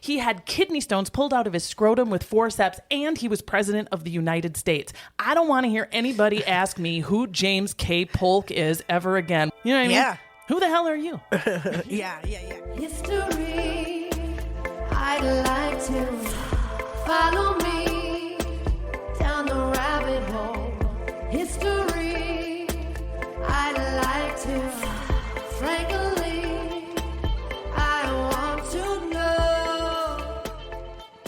He had kidney stones pulled out of his scrotum with forceps, and he was president of the United States. I don't want to hear anybody ask me who James K Polk is ever again. You know what I mean? Yeah. Who the hell are you? Yeah. History, I'd like to follow me down the rabbit hole. History, I'd like to, frankly, I want to know.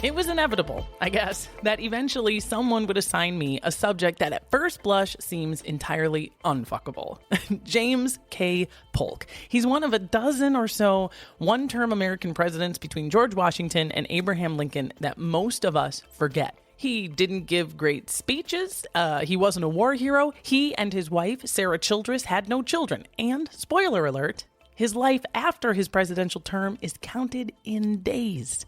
It was inevitable, I guess, that eventually someone would assign me a subject that at first blush seems entirely unfuckable. James K. Polk. He's one of a dozen or so one-term American presidents between George Washington and Abraham Lincoln that most of us forget. He didn't give great speeches. He wasn't a war hero. He and his wife, Sarah Childress, had no children. And, spoiler alert, his life after his presidential term is counted in days.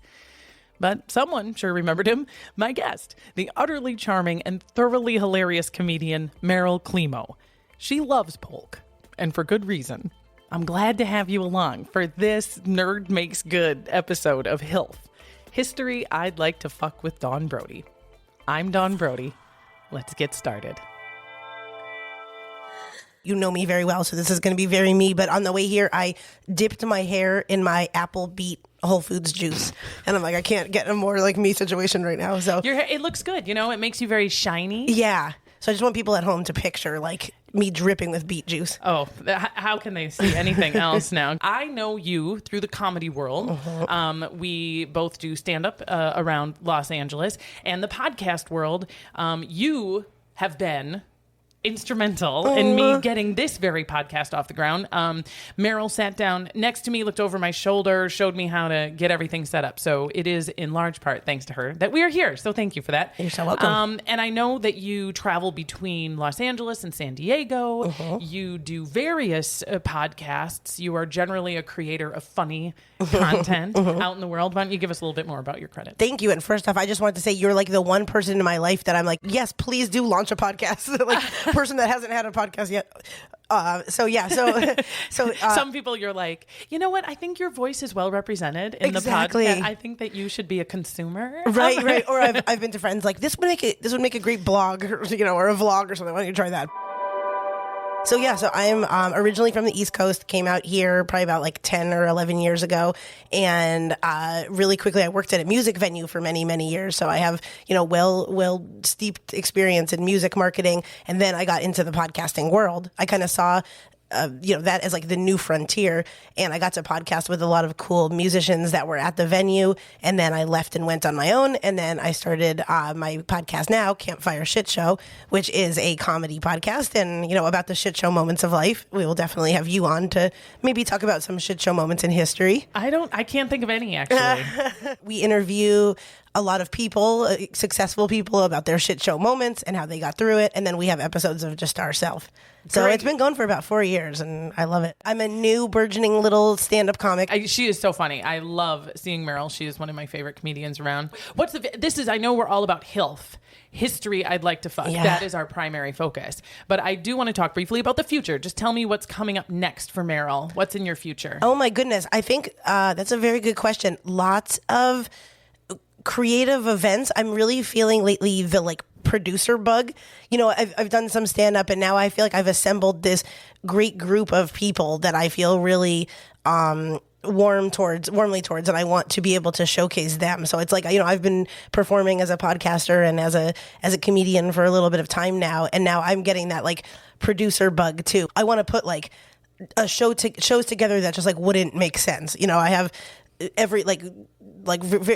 But someone sure remembered him. My guest, the utterly charming and thoroughly hilarious comedian Meryl Klemow. She loves Polk, and for good reason. I'm glad to have you along for this Nerd Makes Good episode of HILF, History I'd Like to Fuck with Dawn Brody. I'm Dawn Brody. Let's get started. You know me very well, so this is going to be very me. But on the way here, I dipped my hair in my apple beet Whole Foods juice. And I'm like, I can't get a more like me situation right now. So Your hair, it looks good. You know, it makes you very shiny. yeah. So I just want people at home to picture like me dripping with beet juice. Oh, how can they see anything else now? I know you through the comedy world. We both do stand-up around Los Angeles. And the podcast world, you have been instrumental in me getting this very podcast off the ground. Meryl sat down next to me, looked over my shoulder, showed me how to get everything set up. So it is in large part thanks to her that we are here. So thank you for that. You're so welcome. And I know that you travel between Los Angeles and San Diego. You do various podcasts. You are generally a creator of funny content out in the world. Why don't you give us a little bit more about your credit? Thank you. And first off, I just wanted to say you're like the one person in my life that I'm like, yes, please do launch a podcast. Like person that hasn't had a podcast yet. Some people you're like, you know what? I think your voice is well represented in Exactly. the podcast. I think that you should be a consumer. Right. Or I've been to friends like this would make a great blog, or a vlog or something. Why don't you try that? So I am originally from the East Coast, came out here probably about like 10 or 11 years ago. And really quickly, I worked at a music venue for many, many years. So I have, well steeped experience in music marketing. And then I got into the podcasting world. I kind of saw that as like the new frontier. And I got to podcast with a lot of cool musicians that were at the venue. And then I left and went on my own. And then I started my podcast now, Campfire Shit Show, which is a comedy podcast and, about the shit show moments of life. We will definitely have you on to maybe talk about some shit show moments in history. I can't think of any actually. We interview a lot of people, successful people about their shit show moments and how they got through it. And then we have episodes of just ourselves. So Great. It's been going for about 4 years and I love it. I'm a new burgeoning little stand-up comic. She is so funny. I love seeing Meryl. She is one of my favorite comedians around. I know we're all about HILF. History I'd like to fuck. Yeah. That is our primary focus. But I do want to talk briefly about the future. Just tell me what's coming up next for Meryl. What's in your future? Oh my goodness. I think that's a very good question. Lots of creative events. I'm really feeling lately the like producer bug. I've done some stand up and now I feel like I've assembled this great group of people that I feel really warmly towards and I want to be able to showcase them. So it's like, I've been performing as a podcaster and as a comedian for a little bit of time now, and now I'm getting that like producer bug too. I want to put like a shows together that just like wouldn't make sense. I have every like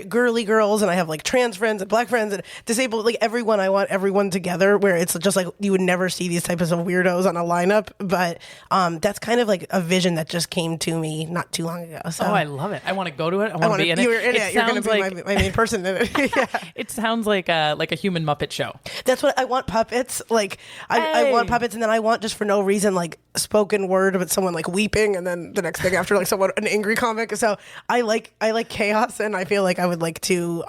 girly girls and I have like trans friends and black friends and disabled, like everyone. I want everyone together where it's just like you would never see these types of weirdos on a lineup. But that's kind of like a vision that just came to me not too long ago. So. Oh, I love it. I want to go to it. I want to be in it. You're in it. You're going to be my main person in it. Yeah. It sounds like a human Muppet show. That's what I want. Puppets. Like I want puppets, and then I want just for no reason like spoken word with someone like weeping, and then the next thing after like someone an angry comic. So I like chaos, and I feel like I would like to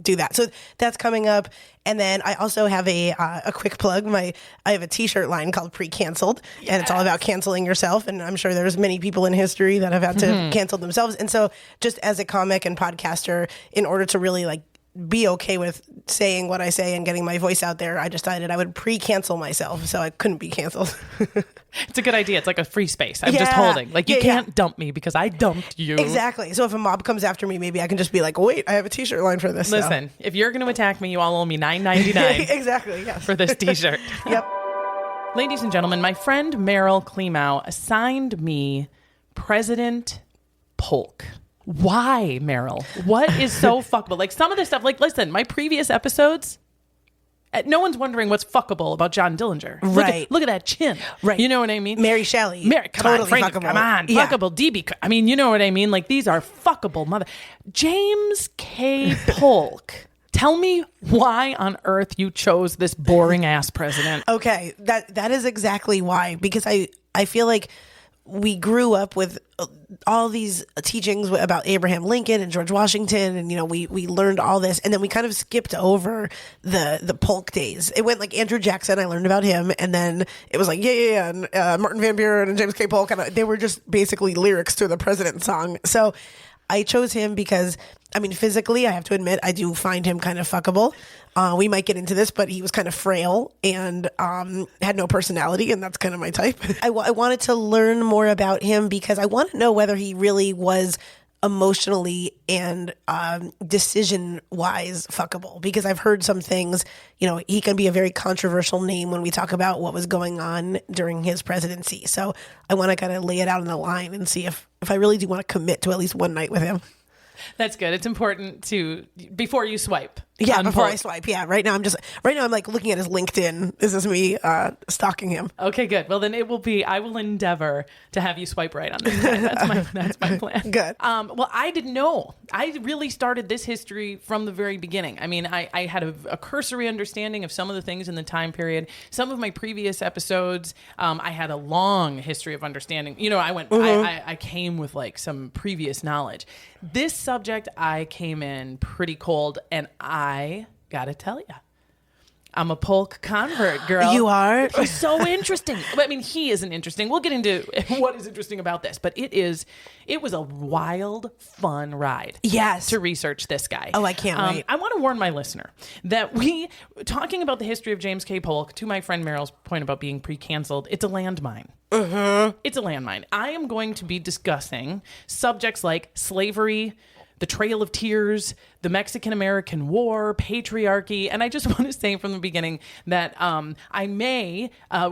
do that. So that's coming up. And then I also have a quick plug. I have a T-shirt line called Pre-Canceled, and it's all about canceling yourself. And I'm sure there's many people in history that have had to cancel themselves. And so, just as a comic and podcaster, in order to really like be okay with saying what I say and getting my voice out there, I decided I would pre-cancel myself so I couldn't be canceled. It's a good idea. It's like a free space. I'm just holding. Like, you can't dump me because I dumped you. Exactly. So if a mob comes after me, maybe I can just be like, wait, I have a T-shirt line for this. Listen, if you're going to attack me, you all owe me $9.99 exactly, yes. for this T-shirt. Yep. Ladies and gentlemen, my friend Meryl Klemow assigned me President Polk. Why, Meryl? What is so fuckable? Like, some of this stuff, like, listen, my previous episodes, no one's wondering what's fuckable about John Dillinger. Right. Look at that chin. Right. You know what I mean? Mary Shelley. Come totally on, Frank, fuckable. come on. Yeah. Fuckable. DB. I mean, you know what I mean? Like, these are fuckable mother. James K Polk. Tell me why on earth you chose this boring ass president. Okay, that is exactly why. Because I feel like we grew up with all these teachings about Abraham Lincoln and George Washington, and we learned all this, and then we kind of skipped over the Polk days. It went like Andrew Jackson, I learned about him, and then it was like and Martin Van Buren and James K Polk, and they were just basically lyrics to the President song. So I chose him because, I mean, physically, I have to admit, I do find him kind of fuckable. We might get into this, but he was kind of frail and had no personality, and that's kind of my type. I wanted to learn more about him because I want to know whether he really was emotionally and decision-wise fuckable, because I've heard some things, he can be a very controversial name when we talk about what was going on during his presidency. So I want to kind of lay it out on the line and see if I really do want to commit to at least one night with him. That's good. It's important to, before you swipe. Yeah, before I swipe. Yeah, right now I'm like looking at his LinkedIn. This is me stalking him. Okay, good. Well, then I will endeavor to have you swipe right on this guy. That's my plan. Good. Well, I didn't know. I really started this history from the very beginning. I mean, I had a cursory understanding of some of the things in the time period. Some of my previous episodes, I had a long history of understanding. I came with like some previous knowledge. This subject, I came in pretty cold, and I gotta tell you, I'm a Polk convert, girl. You are? He's so interesting. I mean, he isn't interesting. We'll get into what is interesting about this, but it was a wild, fun ride. Yes. To research this guy. Oh, I can't wait. I want to warn my listener that talking about the history of James K. Polk, to my friend Meryl's point about being pre-canceled, it's a landmine. Mm-hmm. It's a landmine. I am going to be discussing subjects like slavery, the Trail of Tears, the Mexican-American War, patriarchy. And I just want to say from the beginning that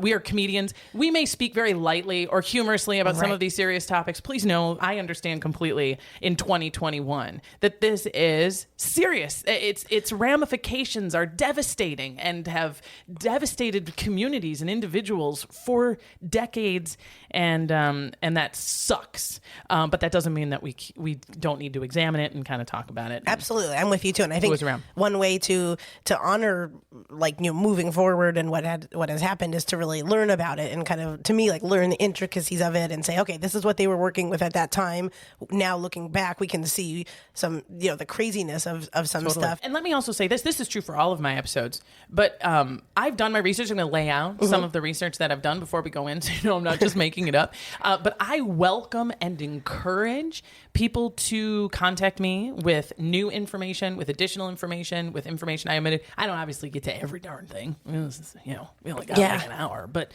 we are comedians. We may speak very lightly or humorously about some of these serious topics. Please know, I understand completely in 2021 that this is serious. Its ramifications are devastating and have devastated communities and individuals for decades. And that sucks. But that doesn't mean that we don't need to examine it and kind of talk about it. Absolutely. I'm with you too. And I think one way to honor, like, moving forward and what has happened is to really learn about it and kind of, to me, like, learn the intricacies of it and say, okay, this is what they were working with at that time. Now looking back, we can see some, the craziness of some stuff. And let me also say this is true for all of my episodes, but I've done my research. I'm going to lay out some of the research that I've done before we go in, so I'm not just making it up. But I welcome and encourage people to contact me with new information, with additional information, with information I omitted. I don't obviously get to every darn thing. We only got like an hour, but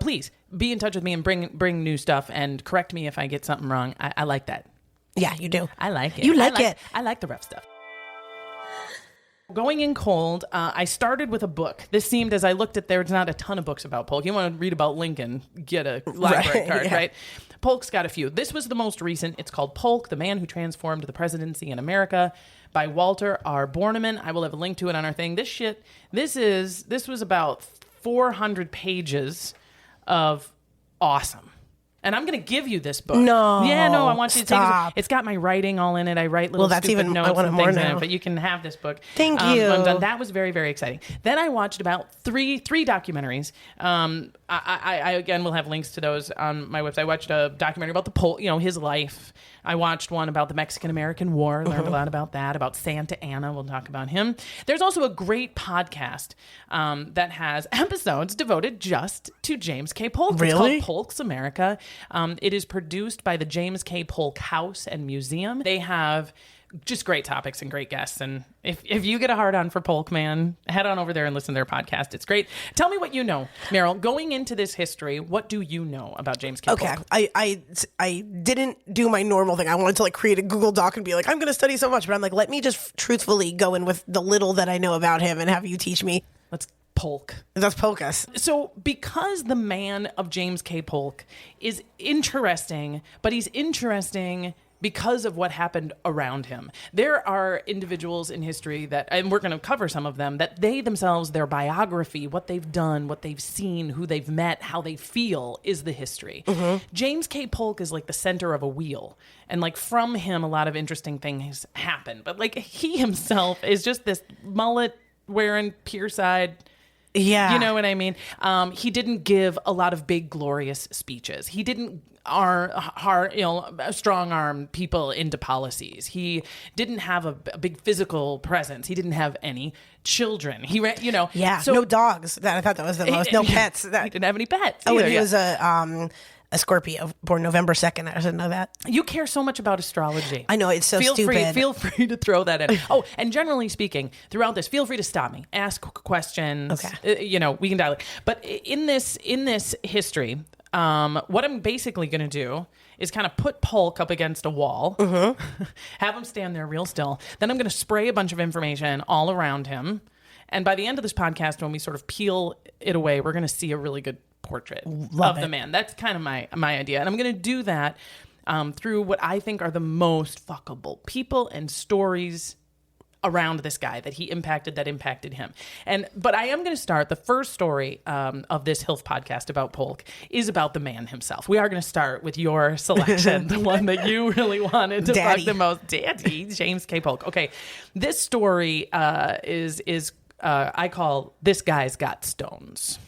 please be in touch with me and bring new stuff and correct me if I get something wrong. I like that. Yeah, you do. I like it. You like it. I like the rough stuff. Going in cold, I started with a book. This seemed, as I looked at, there's not a ton of books about Polk. You want to read about Lincoln, get a library card, right? Polk's got a few. This was the most recent. It's called Polk, The Man Who Transformed the Presidency in America, by Walter R. Borneman. I will have a link to it on our thing. This was about 400 pages of awesome. And I'm going to give you this book. No. Yeah, no, I want you to take Stop. it. It's got my writing all in it. I write little that's stupid even, notes I want it and more things in now. it, but you can have this book. Thank you. I'm done. That was very, very exciting. Then I watched about three documentaries. I again will have links to those on my website. I watched a documentary about the Polk, his life. I watched one about the Mexican-American War. Learned a lot about that. About Santa Anna. We'll talk about him. There's also a great podcast that has episodes devoted just to James K. Polk. Really? It's called Polk's America. It is produced by the James K. Polk House and Museum. They have just great topics and great guests. And if you get a hard on for Polk, man, head on over there and listen to their podcast. It's great. Tell me what you know, Meryl. Going into this history, what do you know about James K. Okay, Polk? I didn't do my normal thing. I wanted to create a Google Doc and be like, I'm going to study so much, but I'm like, let me just truthfully go in with the little that I know about him and have you teach me. Let's Polk. That's Polkus. So because the man of James K. Polk is interesting, but he's interesting because of what happened around him. There are individuals in history that, and we're going to cover some of them, that they themselves, their biography, what they've done, what they've seen, who they've met, how they feel is the history. James K. Polk is like the center of a wheel. And from him, a lot of interesting things happen. But he himself is just this mullet wearing pierce-eyed. Yeah. You know what I mean? He didn't give a lot of big, glorious speeches. He didn't strong-arm people into policies. He didn't have a big physical presence. He didn't have any children. He ran, Yeah, So, no dogs. I thought that was the most. No pets. He didn't have any pets. Oh, either, and he was a Scorpio, born November 2nd. I didn't know that. You care so much about astrology. I know, it's so stupid. Feel free to throw that in. Oh, and generally speaking, throughout this, feel free to stop me, ask questions. Okay. We can dialogue. But in this history, what I'm basically going to do is kind of put Polk up against a wall, have him stand there real still. Then I'm going to spray a bunch of information all around him. And by the end of this podcast, when we sort of peel it away, we're going to see a really good portrait of the man. That's kind of my idea. And I'm going to do that through what I think are the most fuckable people and stories around this guy that impacted him. But I am going to start the first story of this HILF podcast about Polk is about the man himself. We are going to start with your selection, the one that you really wanted to fuck the most. Daddy, James K. Polk. Okay, this story is I call This Guy's Got Stones.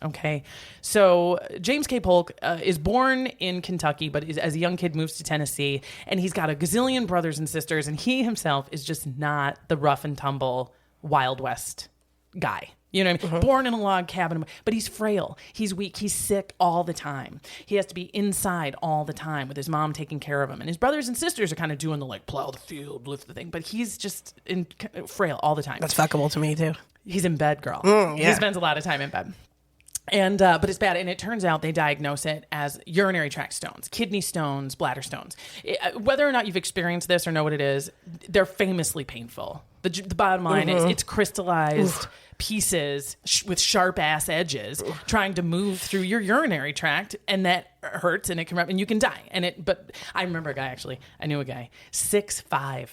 Okay, so James K. Polk is born in Kentucky, but as a young kid moves to Tennessee, and he's got a gazillion brothers and sisters, and he himself is just not the rough and tumble Wild West guy. You know what I mean? Born in a log cabin, but he's frail. He's weak. He's sick all the time. He has to be inside all the time with his mom taking care of him. And his brothers and sisters are kind of doing the plow the field, lift the thing, but he's just frail all the time. That's fuckable to me, too. He's in bed, girl. Yeah. He spends a lot of time in bed. And but it's bad, and it turns out they diagnose it as urinary tract stones, kidney stones, bladder stones. Whether or not you've experienced this or know what it is, they're famously painful. The bottom line is it's crystallized pieces with sharp ass edges trying to move through your urinary tract, and that hurts, and it can and you can die. But I remember a guy, actually. I knew a guy, 6'5",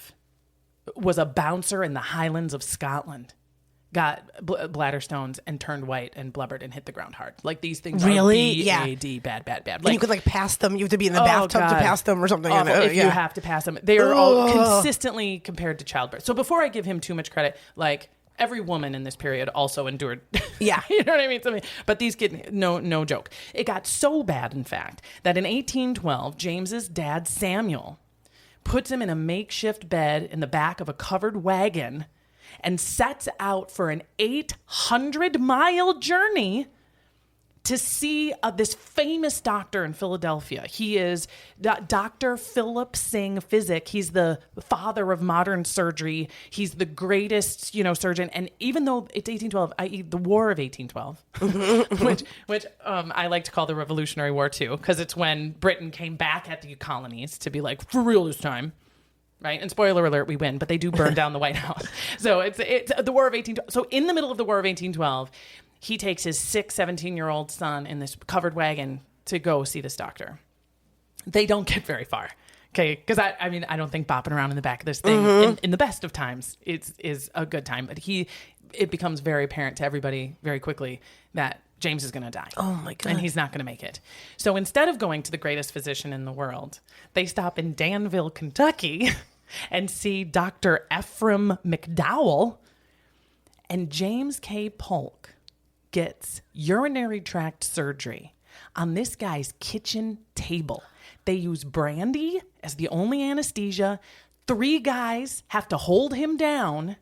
was a bouncer in the Highlands of Scotland. Got bladder stones and turned white and blubbered and hit the ground hard. These things really? are BAD, bad. And you could pass them. You have to be in the bathtub to pass them or something. If you have to pass them. They are all consistently compared to childbirth. So before I give him too much credit, every woman in this period also endured. Yeah. You know what I mean? But these kids, no joke. It got so bad, in fact, that in 1812, James's dad, Samuel, puts him in a makeshift bed in the back of a covered wagon and sets out for an 800-mile journey to see this famous doctor in Philadelphia. He is Dr. Philip Singh Physic. He's the father of modern surgery. He's the greatest, surgeon. And even though it's 1812, i.e. the War of 1812, which I like to call the Revolutionary War too, because it's when Britain came back at the colonies to be for real this time. Right? And spoiler alert, we win, but they do burn down the White House. So it's the War of 1812. So in the middle of the War of 1812, he takes his 17-year-old son in this covered wagon to go see this doctor. They don't get very far. Okay, because I don't think bopping around in the back of this thing in the best of times is a good time. But it becomes very apparent to everybody very quickly that James is going to die. Oh, my God. And he's not going to make it. So instead of going to the greatest physician in the world, they stop in Danville, Kentucky and see Dr. Ephraim McDowell. And James K. Polk gets urinary tract surgery on this guy's kitchen table. They use brandy as the only anesthesia. 3 guys have to hold him down.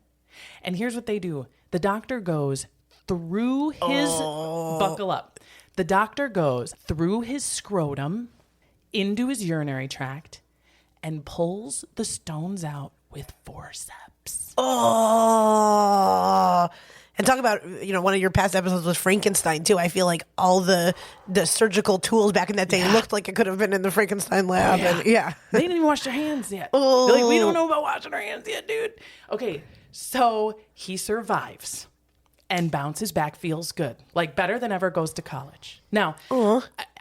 And here's what they do. The doctor goes through his, buckle up. The doctor goes through his scrotum into his urinary tract and pulls the stones out with forceps. Oh, and talk about, one of your past episodes was Frankenstein too. I feel like all the surgical tools back in that day looked like it could have been in the Frankenstein lab. And They didn't even wash their hands yet. Oh. They're like, we don't know about washing our hands yet, dude. Okay, so he survives and bounces back, feels good. Like better than ever, goes to college. Now,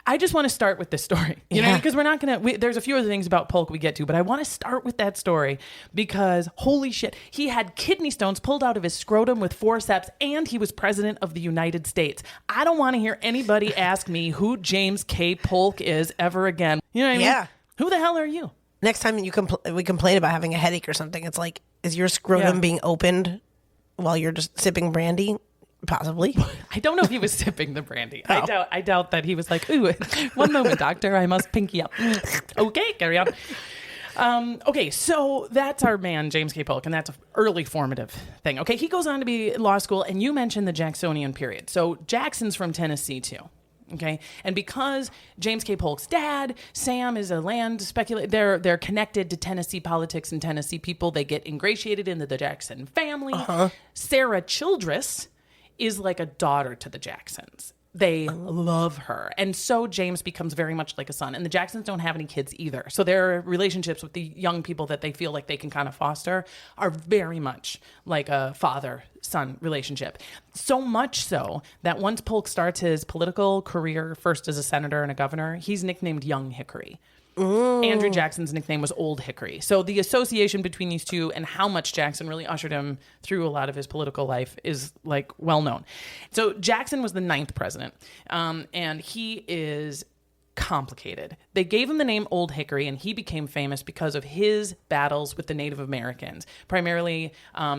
I just want to start with this story, you know, because we're not going to, there's a few other things about Polk we get to, but I want to start with that story because holy shit, he had kidney stones pulled out of his scrotum with forceps and he was president of the United States. I don't want to hear anybody ask me who James K. Polk is ever again. You know what I mean? Yeah. Who the hell are you? Next time we complain about having a headache or something, it's like, is your scrotum being opened while you're just sipping brandy? Possibly. I don't know if he was sipping the brandy. I doubt that he was like, ooh, one moment, doctor, I must pinky up. Okay, carry on. Okay, so that's our man, James K. Polk, and that's an early formative thing. Okay, he goes on to be in law school, and you mentioned the Jacksonian period. So Jackson's from Tennessee, too. Okay, and because James K. Polk's dad, Sam, is a land speculator, they're connected to Tennessee politics and Tennessee people. They get ingratiated into the Jackson family. Sarah Childress is like a daughter to the Jacksons. They love her. And so James becomes very much like a son. And the Jacksons don't have any kids either. So their relationships with the young people that they feel like they can kind of foster are very much like a father-son relationship. So much so that once Polk starts his political career, first as a senator and a governor, he's nicknamed Young Hickory. Andrew Jackson's nickname was Old Hickory. So the association between these two and how much Jackson really ushered him through a lot of his political life is like well known. So Jackson was the 9th president, and he is complicated. They gave him the name Old Hickory, and he became famous because of his battles with the Native Americans, primarily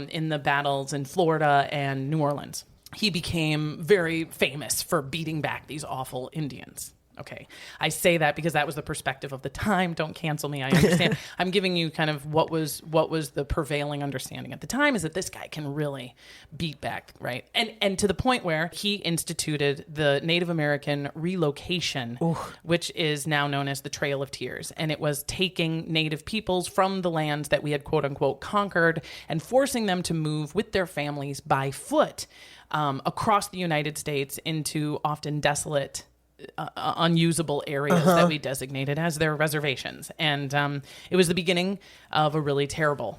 in the battles in Florida and New Orleans. He became very famous for beating back these awful Indians. Okay, I say that because that was the perspective of the time. Don't cancel me. I understand. I'm giving you kind of what was the prevailing understanding at the time is that this guy can really beat back, right? And to the point where he instituted the Native American relocation, which is now known as the Trail of Tears. And it was taking Native peoples from the lands that we had quote unquote conquered and forcing them to move with their families by foot across the United States into often desolate unusable areas that we designated as their reservations. And it was the beginning of a really terrible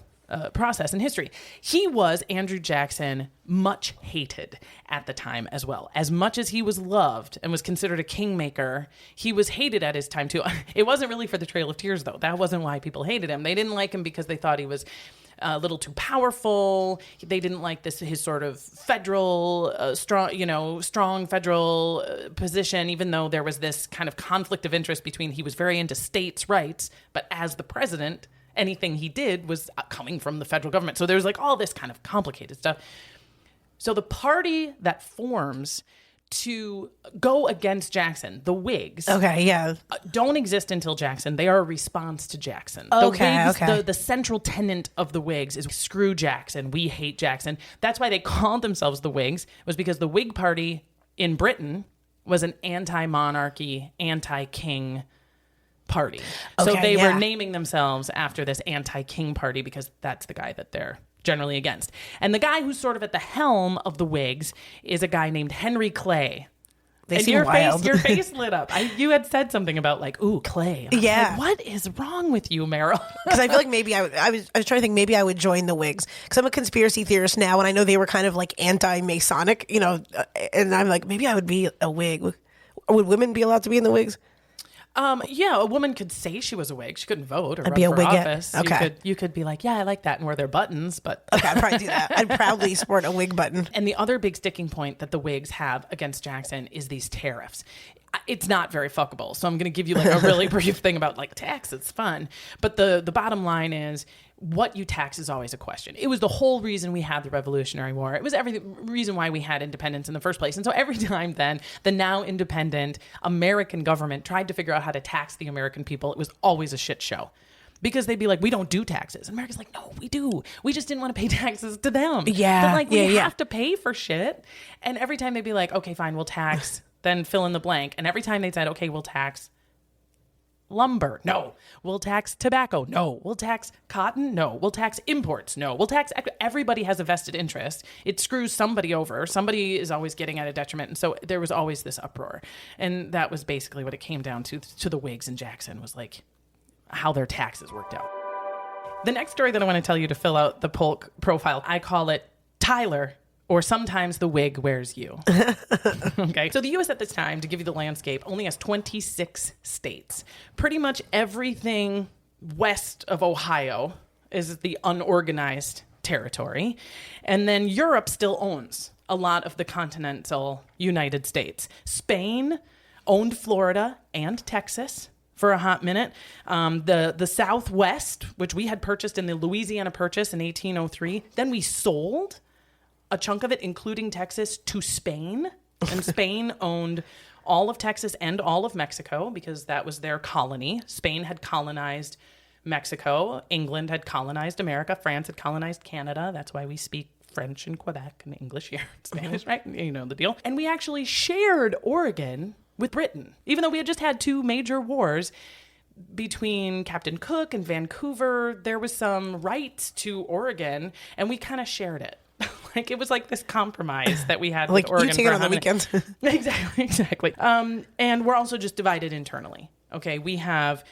process in history. He was, Andrew Jackson, much hated at the time as well. As much as he was loved and was considered a kingmaker, he was hated at his time too. It wasn't really for the Trail of Tears, though. That wasn't why people hated him. They didn't like him because they thought he was a little too powerful. They didn't like his sort of federal, strong federal position, even though there was this kind of conflict of interest between he was very into states' rights, but as the president, anything he did was coming from the federal government. So there's like all this kind of complicated stuff. So the party that forms to go against Jackson, the Whigs, don't exist until Jackson. They are a response to Jackson. The Whigs, the central tenet of the Whigs is screw Jackson. We hate Jackson. That's why they called themselves the Whigs, was because the Whig party in Britain was an anti-monarchy, anti-king party. So they were naming themselves after this anti-king party because that's the guy that they're generally against. And the guy who's sort of at the helm of the Whigs is a guy named Henry Clay. They seem wild. Your face lit up. You had said something about like, ooh, Clay. Like, what is wrong with you, Meryl? Because I feel like maybe I was trying to think maybe I would join the Whigs because I'm a conspiracy theorist now, and I know they were kind of like anti-Masonic, and I'm like maybe I would be a Whig. Would women be allowed to be in the Whigs? Yeah, a woman could say she was a Whig. She couldn't vote or run be a for Whig. office. Okay. You could be like, yeah, I like that, and wear their buttons, but... Okay, I'd probably do that. I'd proudly sport a Whig button. And the other big sticking point that the Whigs have against Jackson is these tariffs. It's not very fuckable. So I'm going to give you like a really brief thing about like tax. It's fun. But the bottom line is what you tax is always a question. It was the whole reason we had the Revolutionary War. It was every reason why we had independence in the first place. And so every time then the now independent American government tried to figure out how to tax the American people, it was always a shit show. Because they'd be like, we don't do taxes. And America's like, no, we do. We just didn't want to pay taxes to them. Yeah. But like, we have to pay for shit. And every time they'd be like, okay, fine, we'll tax, then fill in the blank. And every time they said, okay, we'll tax lumber. No. We'll tax tobacco. No. We'll tax cotton. No. We'll tax imports. No. We'll tax, everybody has a vested interest. It screws somebody over. Somebody is always getting at a detriment. And so there was always this uproar. And that was basically what it came down to the Whigs and Jackson was like, how their taxes worked out. The next story that I want to tell you to fill out the Polk profile, I call it Tyler, or sometimes the Whig wears you. Okay. So the U.S. at this time, to give you the landscape, only has 26 states. Pretty much everything west of Ohio is the unorganized territory. And then Europe still owns a lot of the continental United States. Spain owned Florida and Texas for a hot minute. The Southwest, which we had purchased in the Louisiana Purchase in 1803, then we sold a chunk of it, including Texas, to Spain. And Spain owned all of Texas and all of Mexico because that was their colony. Spain had colonized Mexico. England had colonized America. France had colonized Canada. That's why we speak French in Quebec and English here in Spanish, right? You know the deal. And we actually shared Oregon with Britain, even though we had just had two major wars between Captain Cook and Vancouver. There was some right to Oregon, and we kind of shared it. Like it was like this compromise that we had like with Oregon. You take it on the weekend. Exactly. And we're also just divided internally. Okay, we have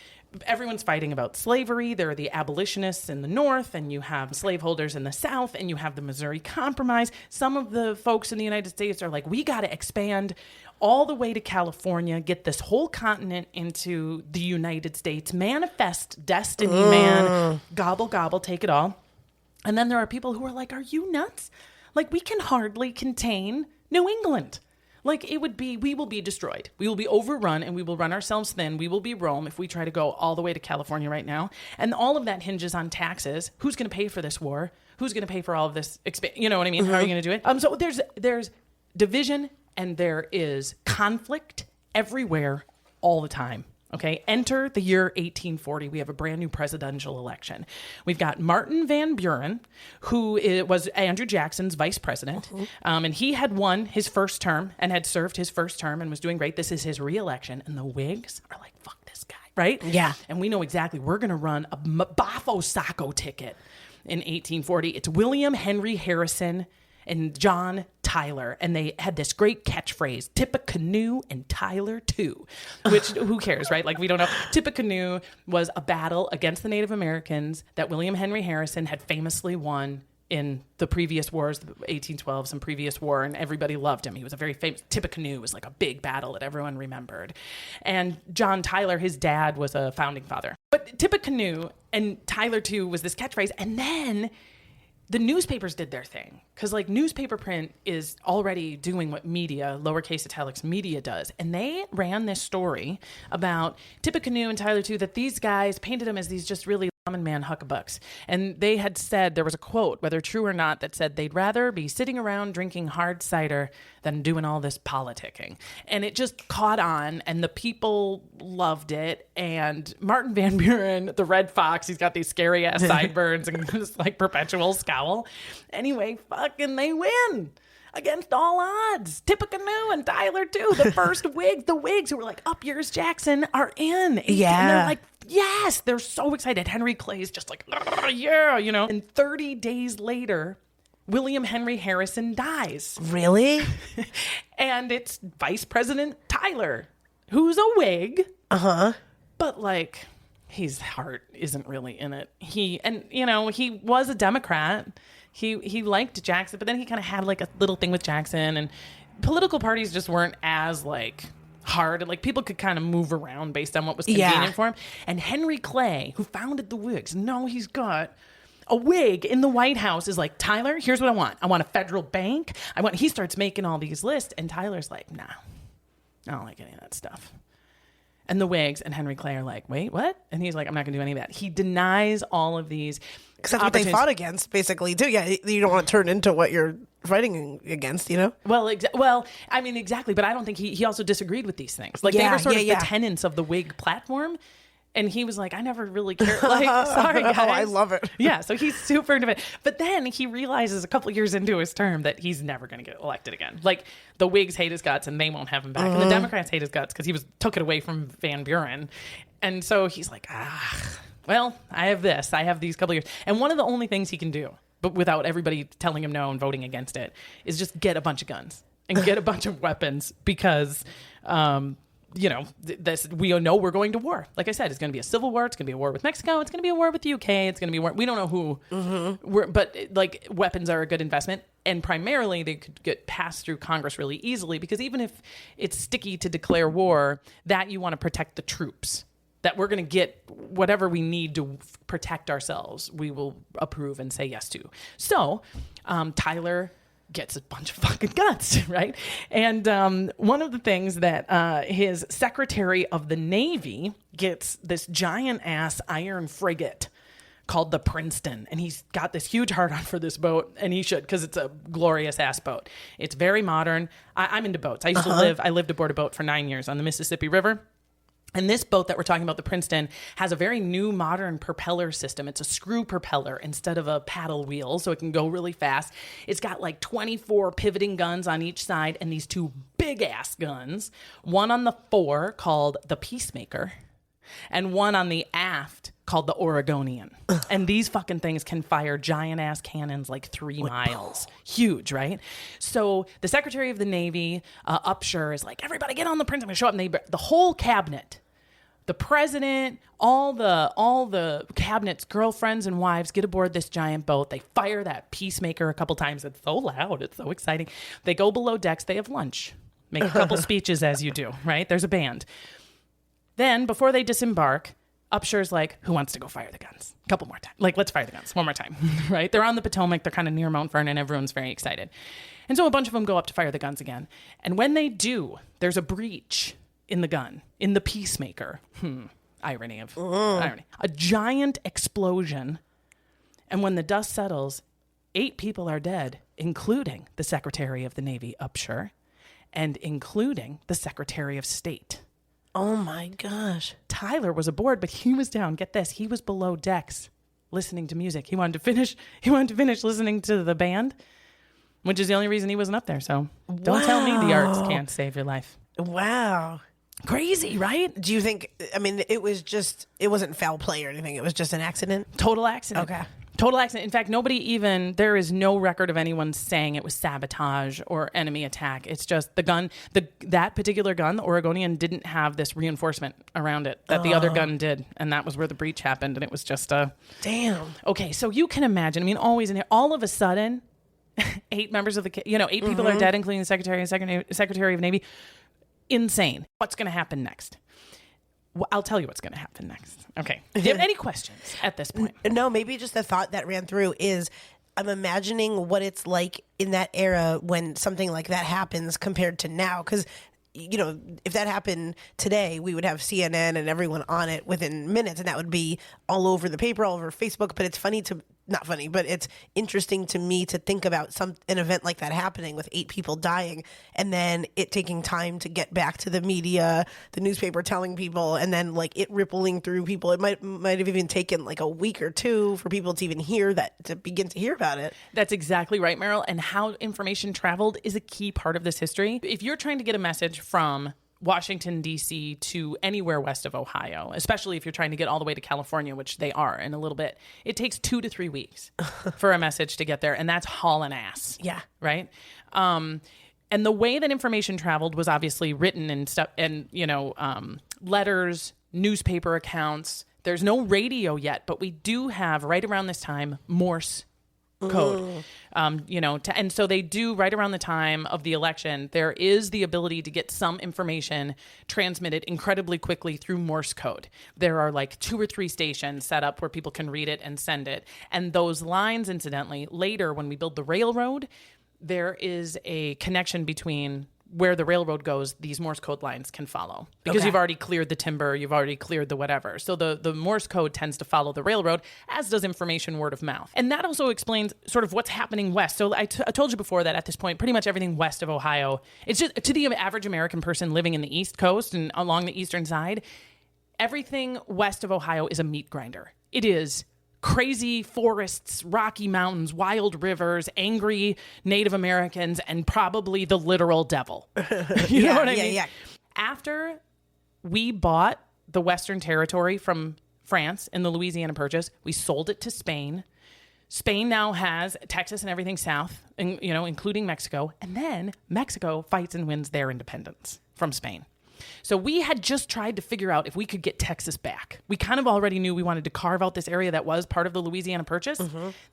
everyone's fighting about slavery. There are the abolitionists in the North, and you have slaveholders in the South, and you have the Missouri Compromise. Some of the folks in the United States are like, we got to expand all the way to California, get this whole continent into the United States, manifest destiny, man, gobble, gobble, take it all. And then there are people who are like, are you nuts? Like, we can hardly contain New England. Like, we will be destroyed. We will be overrun, and we will run ourselves thin. We will be Rome if we try to go all the way to California right now. And all of that hinges on taxes. Who's going to pay for this war? Who's going to pay for all of this? You know what I mean? How are you going to do it? So there's division, and there is conflict everywhere all the time. Okay, enter the year 1840. We have a brand new presidential election. We've got Martin Van Buren, who was Andrew Jackson's vice president, and he had won his first term and had served his first term and was doing great. This is his reelection, and the Whigs are like, fuck this guy, right? Yeah. And we know exactly, we're going to run a Bafo Sacco ticket in 1840. It's William Henry Harrison and John Tyler, and they had this great catchphrase, Tippecanoe and Tyler too, which who cares, right? Like, we don't know. Tippecanoe was a battle against the Native Americans that William Henry Harrison had famously won in the previous wars, the 1812, some previous war, and everybody loved him. He was a very famous, Tippecanoe was like a big battle that everyone remembered. And John Tyler, his dad, was a founding father. But Tippecanoe and Tyler too was this catchphrase, and then the newspapers did their thing, because like newspaper print is already doing what media, lowercase italics media does. And they ran this story about Tippecanoe and Tyler too, that these guys painted them as these just really common man huckabucks. And they had said, there was a quote, whether true or not, that said they'd rather be sitting around drinking hard cider than doing all this politicking. And it just caught on, and the people loved it. And Martin Van Buren, the Red Fox, he's got these scary ass sideburns and this like perpetual scowl. Anyway, fucking they win against all odds. Tippecanoe and Tyler too, the first Whigs, the Whigs who were like, up yours Jackson, are in. Yeah. And they're like, yes, they're so excited. Henry Clay's just like, yeah, you know. And 30 days later, William Henry Harrison dies. Really? And it's Vice President Tyler, who's a Whig. But like, his heart isn't really in it. He was a Democrat. He liked Jackson, but then he kind of had like a little thing with Jackson, and political parties just weren't as like hard. Like, people could kind of move around based on what was convenient for him. And Henry Clay, who founded the Whigs, he's got a Whig in the White House, is like, Tyler, here's what I want. I want a federal bank. He starts making all these lists, and Tyler's like, nah, I don't like any of that stuff. And the Whigs and Henry Clay are like, wait, what? And he's like, I'm not going to do any of that. He denies all of these. Because that's what they fought against, basically, too. Yeah, you don't want to turn into what you're fighting against, you know? Well, I mean, exactly. But I don't think he also disagreed with these things. Like, they were sort of the tenets of the Whig platform. And he was like, I never really cared. Like, sorry, guys. Oh, I love it. Yeah, so he's super into it. But then he realizes a couple years into his term that he's never going to get elected again. Like, the Whigs hate his guts and they won't have him back. And the Democrats hate his guts because he took it away from Van Buren. And so he's like, well, I have this. I have these couple years. And one of the only things he can do, but without everybody telling him no and voting against it, is just get a bunch of guns and get a bunch of weapons because... we know we're going to war. Like I said, it's going to be a civil war. It's going to be a war with Mexico. It's going to be a war with the UK. It's going to be a war. We don't know who. But like, weapons are a good investment. And primarily, they could get passed through Congress really easily because even if it's sticky to declare war, that you want to protect the troops. That we're going to get whatever we need to protect ourselves, we will approve and say yes to. So, Tyler gets a bunch of fucking guns, right? And one of the things that his Secretary of the Navy gets this giant ass iron frigate called the Princeton, and he's got this huge heart on for this boat, and he should, because it's a glorious ass boat. It's very modern. I'm into boats. I lived aboard a boat for 9 years on the Mississippi River. And this boat that we're talking about, the Princeton, has a very new modern propeller system. It's a screw propeller instead of a paddle wheel, so it can go really fast. It's got like 24 pivoting guns on each side and these two big-ass guns, one on the fore called the Peacemaker and one on the aft called the Oregonian. And these fucking things can fire giant-ass cannons like 3 miles. Huge, right? So the Secretary of the Navy, Upshur, is like, everybody get on the Princeton. I'm going to show up. And the whole cabinet, the president, all the cabinet's girlfriends and wives get aboard this giant boat. They fire that Peacemaker a couple times. It's so loud. It's so exciting. They go below decks. They have lunch. Make a couple speeches as you do, right? There's a band. Then, before they disembark, Upshur's like, who wants to go fire the guns? A couple more times. Like, let's fire the guns one more time, right? They're on the Potomac. They're kind of near Mount Vernon. Everyone's very excited. And so a bunch of them go up to fire the guns again. And when they do, there's a breach in the gun, in the Peacemaker. Irony. A giant explosion. And when the dust settles, 8 people are dead, including the Secretary of the Navy, Upshur, and including the Secretary of State. Oh my gosh. Tyler was aboard, but he was down. Get this. He was below decks listening to music. He wanted to finish listening to the band, which is the only reason he wasn't up there. So don't tell me the arts can't save your life. Wow. Crazy, right? Do you think, it wasn't foul play or anything. It was just an accident? Total accident. Okay. Total accident. In fact, there is no record of anyone saying it was sabotage or enemy attack. It's just the gun, that particular gun, the Oregonian, didn't have this reinforcement around it that the other gun did. And that was where the breach happened. And it was just Damn. Okay, so you can imagine, always in here, all of a sudden, 8 members of 8 people are dead, including the Secretary of Navy. Insane. What's going to happen next? Well, I'll tell you what's going to happen next. Okay. Do you have any questions at this point? No, maybe just a thought that ran through is I'm imagining what it's like in that era when something like that happens compared to now. Because, if that happened today, we would have CNN and everyone on it within minutes, and that would be all over the paper, all over Facebook. But it's not funny, but it's interesting to me to think about an event like that happening with 8 people dying and then it taking time to get back to the media, the newspaper telling people, and then like it rippling through people. It might have even taken like a week or 2 for people to even to begin to hear about it. That's exactly right, Meryl. And how information traveled is a key part of this history. If you're trying to get a message from Washington, D.C. to anywhere west of Ohio, especially if you're trying to get all the way to California, which they are in a little bit, it takes 2 to 3 weeks for a message to get there. And that's hauling ass. Yeah. Right? And the way that information traveled was obviously written and stuff, and, letters, newspaper accounts. There's no radio yet, but we do have, right around this time, Morse code. And so they do right around the time of the election, there is the ability to get some information transmitted incredibly quickly through Morse code. There are like 2 or 3 stations set up where people can read it and send it. And those lines, incidentally, later when we build the railroad, there is a connection between where the railroad goes, these Morse code lines can follow because you've already cleared the timber, you've already cleared the whatever. So the Morse code tends to follow the railroad, as does information word of mouth. And that also explains sort of what's happening west. So I told you before that at this point, pretty much everything west of Ohio, it's just to the average American person living in the East Coast and along the eastern side, everything west of Ohio is a meat grinder. It is crazy forests, rocky mountains, wild rivers, angry Native Americans, and probably the literal devil. You know what I mean? Yeah. After we bought the Western Territory from France in the Louisiana Purchase, we sold it to Spain. Spain now has Texas and everything south, including Mexico. And then Mexico fights and wins their independence from Spain. So we had just tried to figure out if we could get Texas back. We kind of already knew we wanted to carve out this area that was part of the Louisiana Purchase,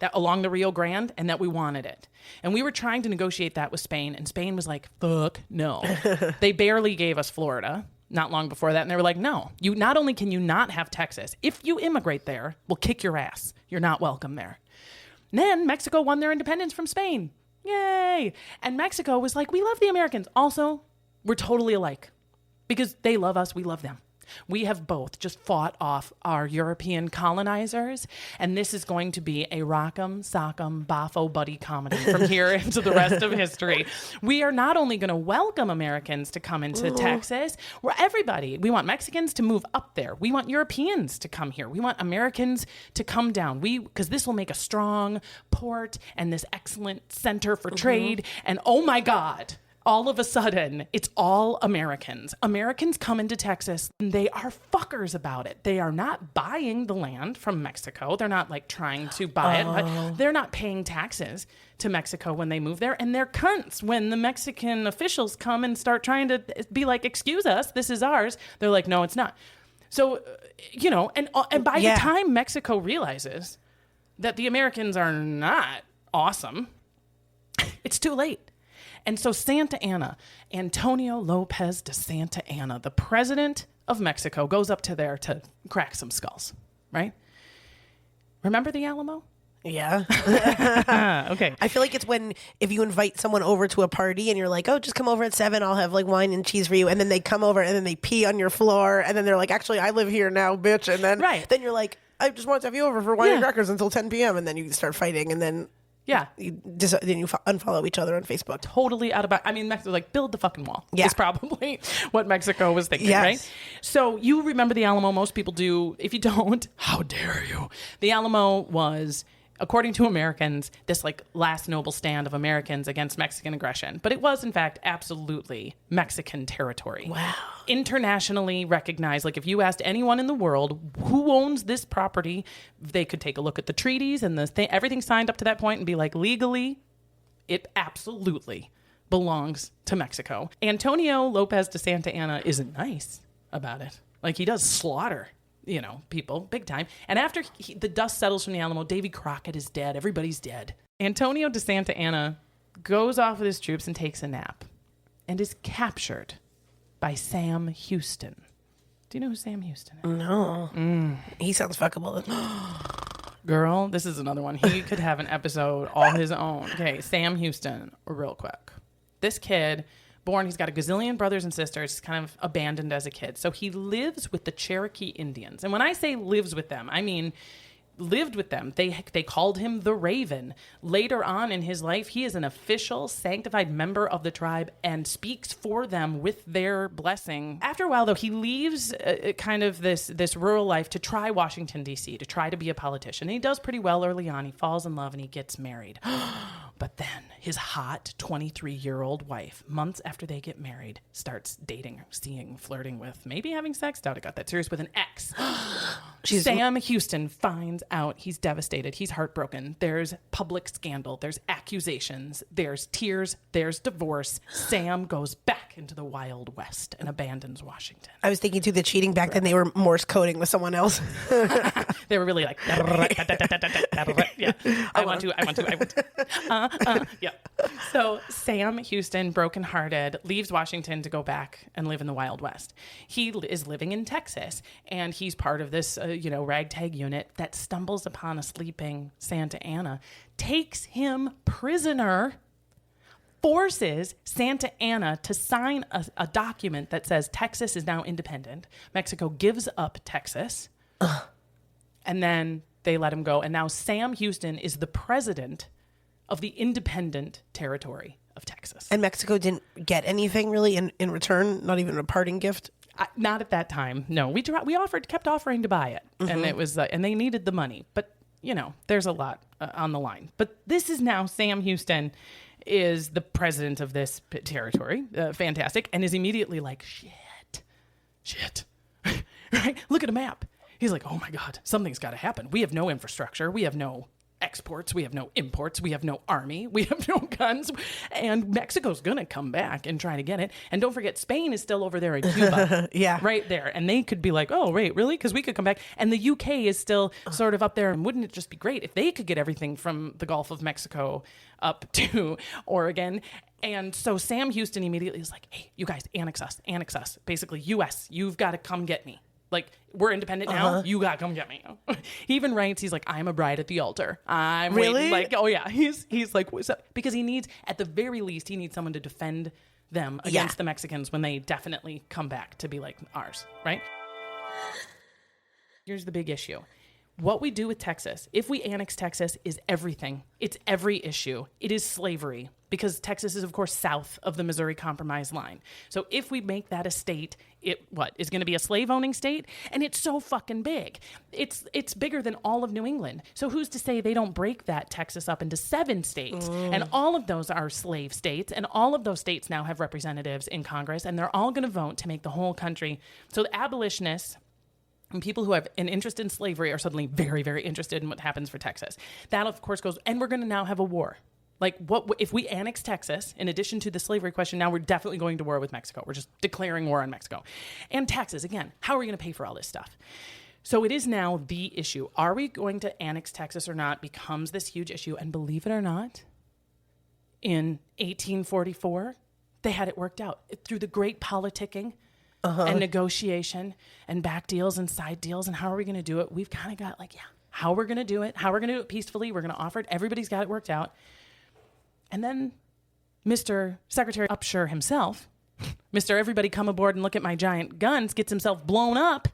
that along the Rio Grande, and that we wanted it. And we were trying to negotiate that with Spain, and Spain was like, fuck no. They barely gave us Florida not long before that, and they were like, no, you not only can you not have Texas, if you immigrate there, we'll kick your ass. You're not welcome there. And then Mexico won their independence from Spain. Yay! And Mexico was like, we love the Americans. Also, we're totally alike. Because they love us, we love them. We have both just fought off our European colonizers, and this is going to be a rock'em, sock'em, boffo buddy comedy from here into the rest of history. We are not only going to welcome Americans to come into Texas, we're everybody. We want Mexicans to move up there. We want Europeans to come here. We want Americans to come down. Because this will make a strong port and this excellent center for trade. And oh my God, all of a sudden, it's all Americans. Americans come into Texas, and they are fuckers about it. They are not buying the land from Mexico. They're not like trying to buy it. They're not paying taxes to Mexico when they move there. And they're cunts when the Mexican officials come and start trying to be like, excuse us, this is ours. They're like, no, it's not. So, and by the time Mexico realizes that the Americans are not awesome, it's too late. And so Santa Anna, Antonio Lopez de Santa Anna, the president of Mexico, goes up to there to crack some skulls, right? Remember the Alamo? Yeah. Okay. I feel like it's if you invite someone over to a party and you're like, oh, just come over at 7, I'll have like wine and cheese for you. And then they come over and then they pee on your floor. And then they're like, actually, I live here now, bitch. And then you're like, I just want to have you over for wine and crackers until 10 p.m. And then you start fighting and then... Yeah. Then you unfollow each other on Facebook. Totally out of... Mexico's like, build the fucking wall. Yeah. Is probably what Mexico was thinking, yes. right? So you remember the Alamo. Most people do. If you don't, how dare you? The Alamo was, according to Americans, this like last noble stand of Americans against Mexican aggression. But it was, in fact, absolutely Mexican territory. Wow. Internationally recognized. Like if you asked anyone in the world who owns this property, they could take a look at the treaties and everything signed up to that point and be like, legally, it absolutely belongs to Mexico. Antonio Lopez de Santa Anna isn't nice about it. Like he does slaughter, people big time. And after the dust settles from the Alamo, Davy Crockett is dead. Everybody's dead. Antonio de Santa Anna goes off with his troops and takes a nap and is captured by Sam Houston. Do you know who Sam Houston is? No. He sounds fuckable. Girl, this is another one. He could have an episode all his own. Okay, Sam Houston, real quick. This kid, born, he's got a gazillion brothers and sisters. He's kind of abandoned as a kid. So he lives with the Cherokee Indians. And when I say lives with them, I mean lived with them. They called him the Raven. Later on in his life, he is an official, sanctified member of the tribe and speaks for them with their blessing. After a while, though, he leaves kind of this rural life to try Washington, D.C., to try to be a politician. And he does pretty well early on. He falls in love and he gets married. But then his hot 23-year-old wife, months after they get married, starts dating, seeing, flirting with, maybe having sex. Doubt it got that serious, with an ex. Sam Houston finds out. He's devastated. He's heartbroken. There's public scandal. There's accusations. There's tears. There's divorce. Sam goes back into the Wild West and abandons Washington. I was thinking, too, the cheating back then, they were Morse coding with someone else. They were really like, yeah, I want to. Yeah. So Sam Houston, brokenhearted, leaves Washington to go back and live in the Wild West. He is living in Texas, and he's part of this, ragtag unit that stumbles upon a sleeping Santa Anna, takes him prisoner, forces Santa Anna to sign a document that says Texas is now independent. Mexico gives up Texas. And then they let him go. And now Sam Houston is the president of the independent territory of Texas. And Mexico didn't get anything really in return, not even a parting gift? Not at that time. No, we kept offering to buy it. Mm-hmm. And it was, and they needed the money. But, there's a lot on the line. But this is now Sam Houston is the president of this territory. Fantastic. And is immediately like, shit. Right? Look at a map. He's like, oh my God, something's got to happen. We have no infrastructure. We have no exports. We have no imports. We have no army. We have no guns. And Mexico's going to come back and try to get it. And don't forget, Spain is still over there in Cuba. Yeah. Right there. And they could be like, oh, wait, really? Because we could come back. And the UK is still sort of up there. And wouldn't it just be great if they could get everything from the Gulf of Mexico up to Oregon? And so Sam Houston immediately is like, hey, you guys, annex us. Basically, U.S., you've got to come get me. Like, we're independent now. You got to come get me. He even writes, he's like, I'm a bride at the altar. I'm really? Waiting. Like, oh yeah. He's like, what's up? Because he needs, at the very least, he needs someone to defend them against the Mexicans when they definitely come back to be like ours, right? Here's the big issue. What we do with Texas, if we annex Texas, is everything. It's every issue. It is slavery, because Texas is, of course, south of the Missouri Compromise line. So if we make that a state, it is going to be a slave-owning state? And it's so fucking big. It's bigger than all of New England. So who's to say they don't break that Texas up into 7 states? And all of those are slave states, and all of those states now have representatives in Congress, and they're all going to vote to make the whole country. So the abolitionists and people who have an interest in slavery are suddenly very, very interested in what happens for Texas. That, of course, goes, and we're going to now have a war. Like, what if we annex Texas, in addition to the slavery question, now we're definitely going to war with Mexico. We're just declaring war on Mexico. And taxes, again, how are we going to pay for all this stuff? So it is now the issue. Are we going to annex Texas or not becomes this huge issue. And believe it or not, in 1844, they had it worked out. Through the great politicking and negotiation and back deals and side deals, and how are we going to do it? We've kind of got how we're going to do it, how we're going to do it peacefully. We're going to offer it. Everybody's got it worked out. And then Mr. Secretary Upshur himself, Mr. Everybody come aboard and look at my giant guns, gets himself blown up.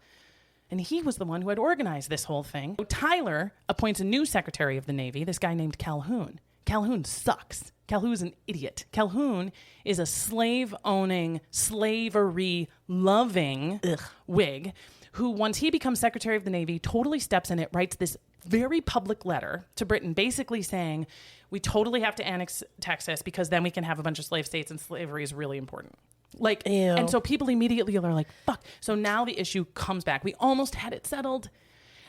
And he was the one who had organized this whole thing. Tyler appoints a new Secretary of the Navy, this guy named Calhoun. Calhoun sucks. Calhoun's an idiot. Calhoun is a slave-owning, slavery-loving Whig who, once he becomes Secretary of the Navy, totally steps in it, writes this very public letter to Britain basically saying, we totally have to annex Texas because then we can have a bunch of slave states and slavery is really important. Like, Ew. And so people immediately are like, fuck. So now the issue comes back. We almost had it settled.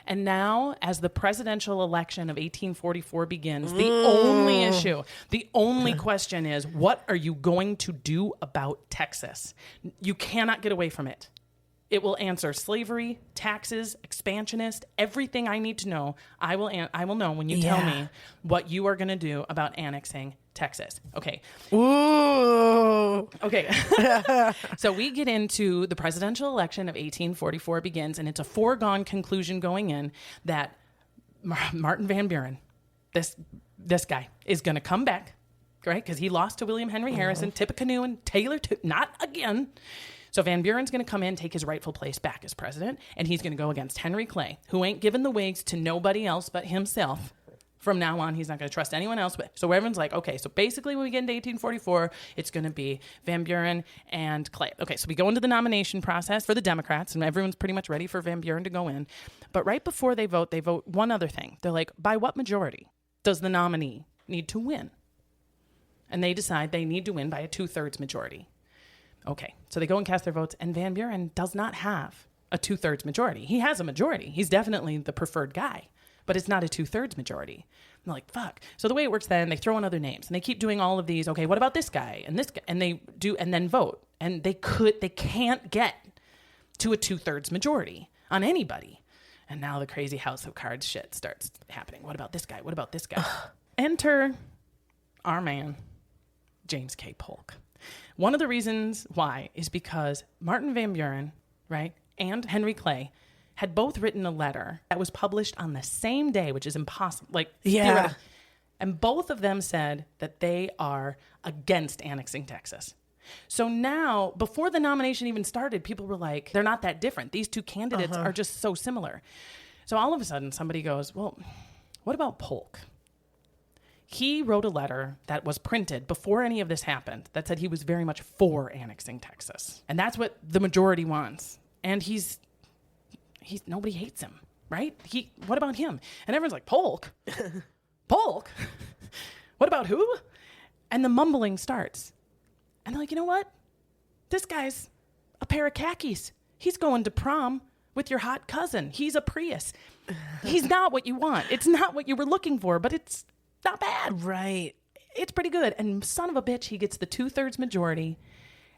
And now, as the presidential election of 1844 begins, the only issue, the only question is, what are you going to do about Texas? You cannot get away from it. It will answer slavery, taxes, expansionist, everything I need to know. I will know when you tell me what you are going to do about annexing Texas. Okay. Ooh. Okay. So we get into the presidential election of 1844 begins, and it's a foregone conclusion going in that Martin Van Buren, this guy, is going to come back, right? Because he lost to William Henry Harrison, Tippecanoe, and Taylor, not again. So Van Buren's going to come in, take his rightful place back as president, and he's going to go against Henry Clay, who ain't giving the Whigs to nobody else but himself. From now on, he's not going to trust anyone else. So everyone's like, okay, so basically when we get into 1844, it's going to be Van Buren and Clay. Okay, so we go into the nomination process for the Democrats, and everyone's pretty much ready for Van Buren to go in. But right before they vote one other thing. They're like, by what majority does the nominee need to win? and they decide they need to win by a 2/3 majority. Okay, so they go and cast their votes, and Van Buren does not have a 2/3 majority. He has a majority. He's definitely the preferred guy, but it's not a 2/3 majority. I'm like, fuck. So the way it works then, they throw in other names, and they keep doing all of these. Okay, what about this guy and this guy? And they do, and then vote. And they can't get to a 2/3 majority on anybody. And now the crazy house of cards shit starts happening. What about this guy? What about this guy? Enter our man, James K. Polk. One of the reasons why is because Martin Van Buren, right, and Henry Clay had both written a letter that was published on the same day, which is impossible. Like, theoretical. And both of them said that they are against annexing Texas. So now, before the nomination even started, people were like, they're not that different. These two candidates are just so similar. So all of a sudden, somebody goes, well, what about Polk? He wrote a letter that was printed before any of this happened that said he was very much for annexing Texas. And that's what the majority wants. And he's nobody hates him, right? What about him? And everyone's like, Polk? Polk? What about who? And the mumbling starts. And they're like, you know what? This guy's a pair of khakis. He's going to prom with your hot cousin. He's a Prius. He's not what you want. It's not what you were looking for, but it's not bad. Right. It's pretty good. And son of a bitch, he gets the 2/3 majority.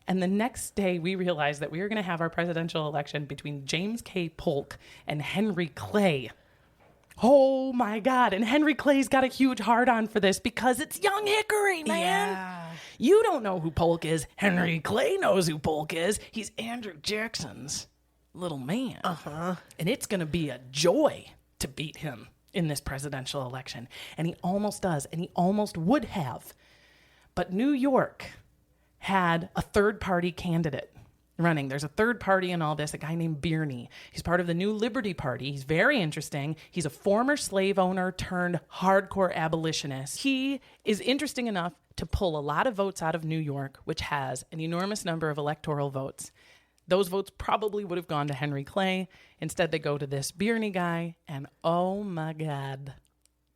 And the next day, we realized that we were going to have our presidential election between James K. Polk and Henry Clay. Oh, my God. And Henry Clay's got a huge hard-on for this because it's Young Hickory, man. Yeah. You don't know who Polk is. Henry Clay knows who Polk is. He's Andrew Jackson's little man. And it's going to be a joy to beat him in this presidential election. And he almost does. And he almost would have. But New York had a third-party candidate running. There's a third party in all this, a guy named Birney. He's part of the New Liberty Party. He's very interesting. He's a former slave owner turned hardcore abolitionist. He is interesting enough to pull a lot of votes out of New York, which has an enormous number of electoral votes. Those votes probably would have gone to Henry Clay. Instead, they go to this Birney guy. And oh my God,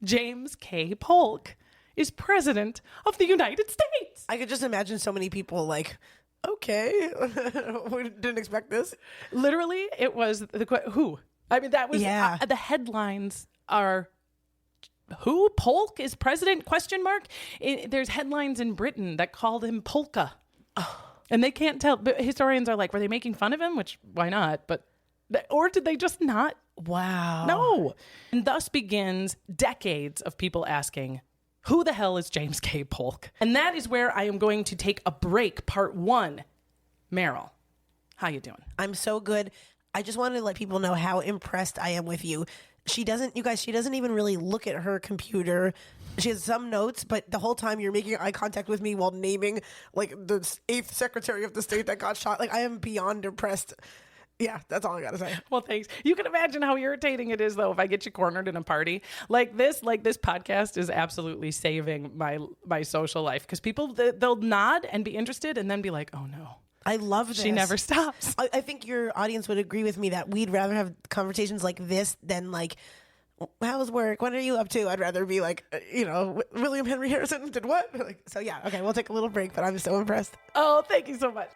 James K. Polk is president of the United States. I could just imagine so many people like, okay, we didn't expect this. Literally, it was who? I mean, that was the headlines are who? Polk is president? Question mark. There's headlines in Britain that called him Polka, and they can't tell. But historians are like, were they making fun of him? Which why not? But or did they just not? Wow. No. And thus begins decades of people asking, who the hell is James K. Polk? And that is where I am going to take a break, part one. Meryl, how you doing? I'm so good. I just wanted to let people know how impressed I am with you. She doesn't even really look at her computer. She has some notes, but the whole time you're making eye contact with me while naming like the 8th Secretary of the State that got shot. Like I am beyond impressed. Yeah, that's all I gotta say. Well, thanks. You can imagine how irritating it is, though, if I get you cornered in a party like this. Like this podcast is absolutely saving my social life because people they'll nod and be interested and then be like, "Oh no, I love this. She never stops." I think your audience would agree with me that we'd rather have conversations like this than like, "How's work? What are you up to?" I'd rather be like, William Henry Harrison did what? Like, so yeah, okay, we'll take a little break, but I'm so impressed. Oh, thank you so much.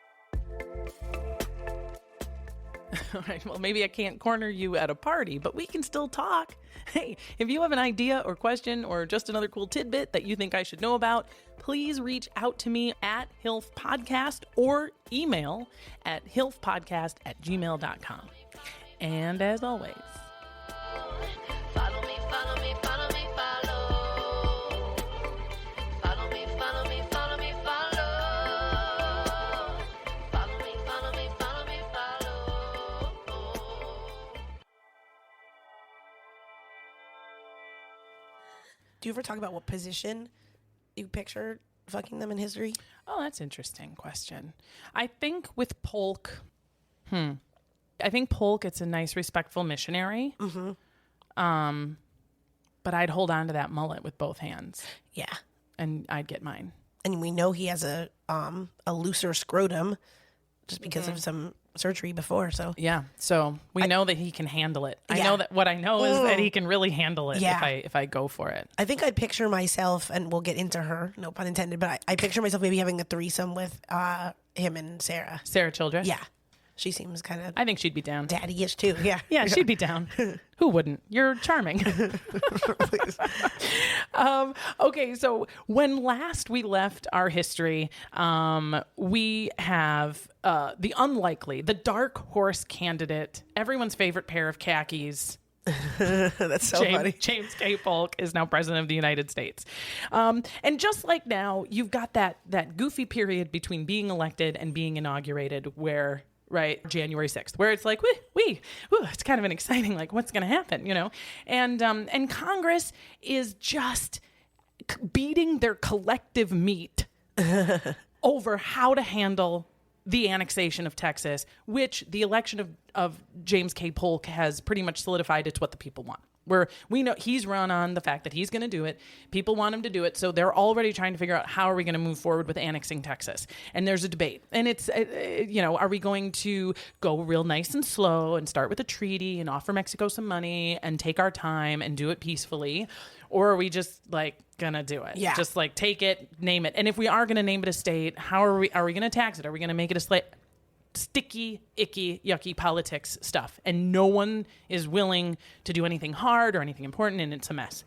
All right, well, maybe I can't corner you at a party, but we can still talk. Hey, if you have an idea or question or just another cool tidbit that you think I should know about, please reach out to me at HILF Podcast or email at hilfpodcast@gmail.com. And as always, Follow me, follow me, follow me, follow. Follow me, follow me, follow me, follow. Follow me, follow me, follow me, follow. Do you ever talk about what position you picture fucking them in history? oh, that's an interesting question. I think with Polk, I think Polk, it's a nice, respectful missionary. But I'd hold on to that mullet with both hands. Yeah. And I'd get mine. And we know he has a looser scrotum just because of some surgery before. So Yeah. So we know that he can handle it. I know that what I know is that he can really handle it if I go for it. I think I picture myself, and we'll get into her, no pun intended, but I picture myself maybe having a threesome with him and Sarah. Sarah Childress? Yeah. She seems kind of I think she'd be down. daddy-ish too. Yeah. Yeah, she'd be down. Who wouldn't? You're charming. Okay, so when last we left our history, we have the unlikely, the dark horse candidate, everyone's favorite pair of khakis. That's so funny. James K. Polk is now president of the United States. And just like now, you've got that goofy period between being elected and being inaugurated where... Right, January 6th, where it's like, it's kind of an exciting, like, what's going to happen, you know? And Congress is just beating their collective meat over how to handle the annexation of Texas, which the election of James K. Polk has pretty much solidified it's what the people want. Where we know he's run on the fact that he's going to do it. People want him to do it. So they're already trying to figure out how are we going to move forward with annexing Texas. And there's a debate. And it's, are we going to go real nice and slow and start with a treaty and offer Mexico some money and take our time and do it peacefully? Or are we just like going to do it? Yeah. Just like take it, name it. And if we are going to name it a state, how are we going to tax it? Are we going to make it a state? Sticky, icky, yucky politics stuff. And no one is willing to do anything hard or anything important, and it's a mess.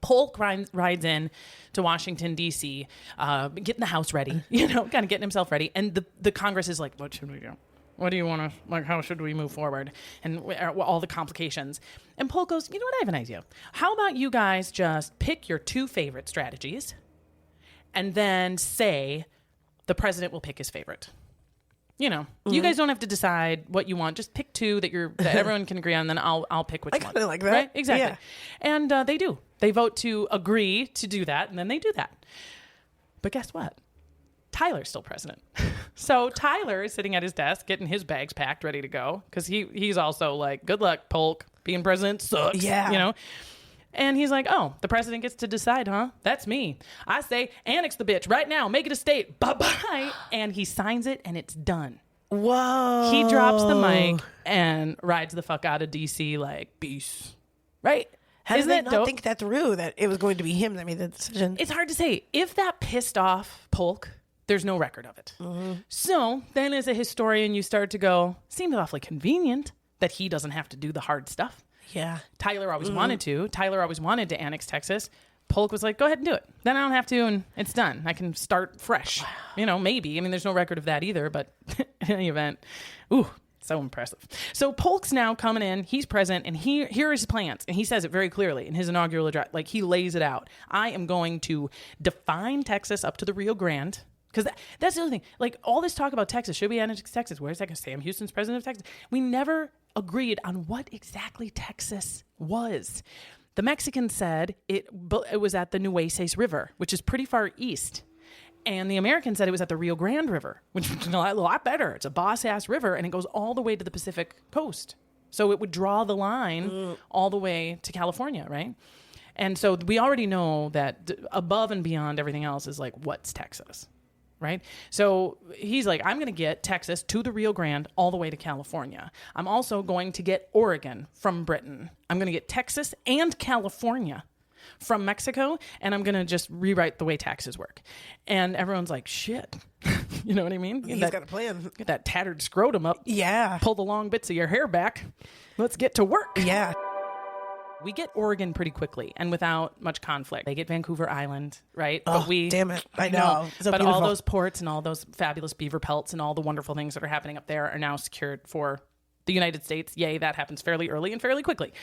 Polk rides in to Washington, D.C., getting the house ready, kind of getting himself ready. And the Congress is like, what should we do? What do you want to, like, how should we move forward? And all the complications. And Polk goes, you know what, I have an idea. How about you guys just pick your two favorite strategies and then say the president will pick his favorite. You guys don't have to decide what you want. Just pick two that everyone can agree on, and then I'll pick which one. I kind of like that. Right? Exactly. Yeah. And they do. They vote to agree to do that, and then they do that. But guess what? Tyler's still president. So Tyler is sitting at his desk getting his bags packed, ready to go, because he's also like, good luck, Polk. Being president sucks. Yeah. And he's like, oh, the president gets to decide, huh? That's me. I say, annex the bitch right now. Make it a state. Bye-bye. And he signs it, and it's done. Whoa. He drops the mic and rides the fuck out of D.C. like, peace. Right? How did Isn't they that not dope? think that through, that it was going to be him that made the decision? It's hard to say. If that pissed off Polk, there's no record of it. Mm-hmm. So then as a historian, you start to go, seems awfully convenient that he doesn't have to do the hard stuff. Yeah. Tyler always wanted to. Tyler always wanted to annex Texas. Polk was like, go ahead and do it. Then I don't have to, and it's done. I can start fresh. Wow. Maybe. I mean, there's no record of that either, but in any event, so impressive. So Polk's now coming in. He's president, and here are his plans. And he says it very clearly in his inaugural address. Like, he lays it out. I am going to define Texas up to the Rio Grande. Because that's the other thing. Like, all this talk about Texas. Should we annex Texas? Where's that? Sam Houston's president of Texas. We never agreed on what exactly Texas was. The Mexicans said it was at the Nueces River, which is pretty far east. And the Americans said it was at the Rio Grande River, which is a lot better. It's a boss-ass river, and it goes all the way to the Pacific coast. So it would draw the line all the way to California, right? And so we already know that above and beyond everything else is like, what's Texas? Right? So he's like, I'm going to get Texas to the Rio Grande all the way to California. I'm also going to get Oregon from Britain. I'm going to get Texas and California from Mexico, and I'm going to just rewrite the way taxes work. And everyone's like, shit. You know what I mean? He's got a plan. Get that tattered scrotum up. Yeah. Pull the long bits of your hair back. Let's get to work. Yeah. We get Oregon pretty quickly and without much conflict. They get Vancouver Island, right? Oh, damn it. I know. So but beautiful. all those ports and all those fabulous beaver pelts and all the wonderful things that are happening up there are now secured for the United States. Yay, that happens fairly early and fairly quickly.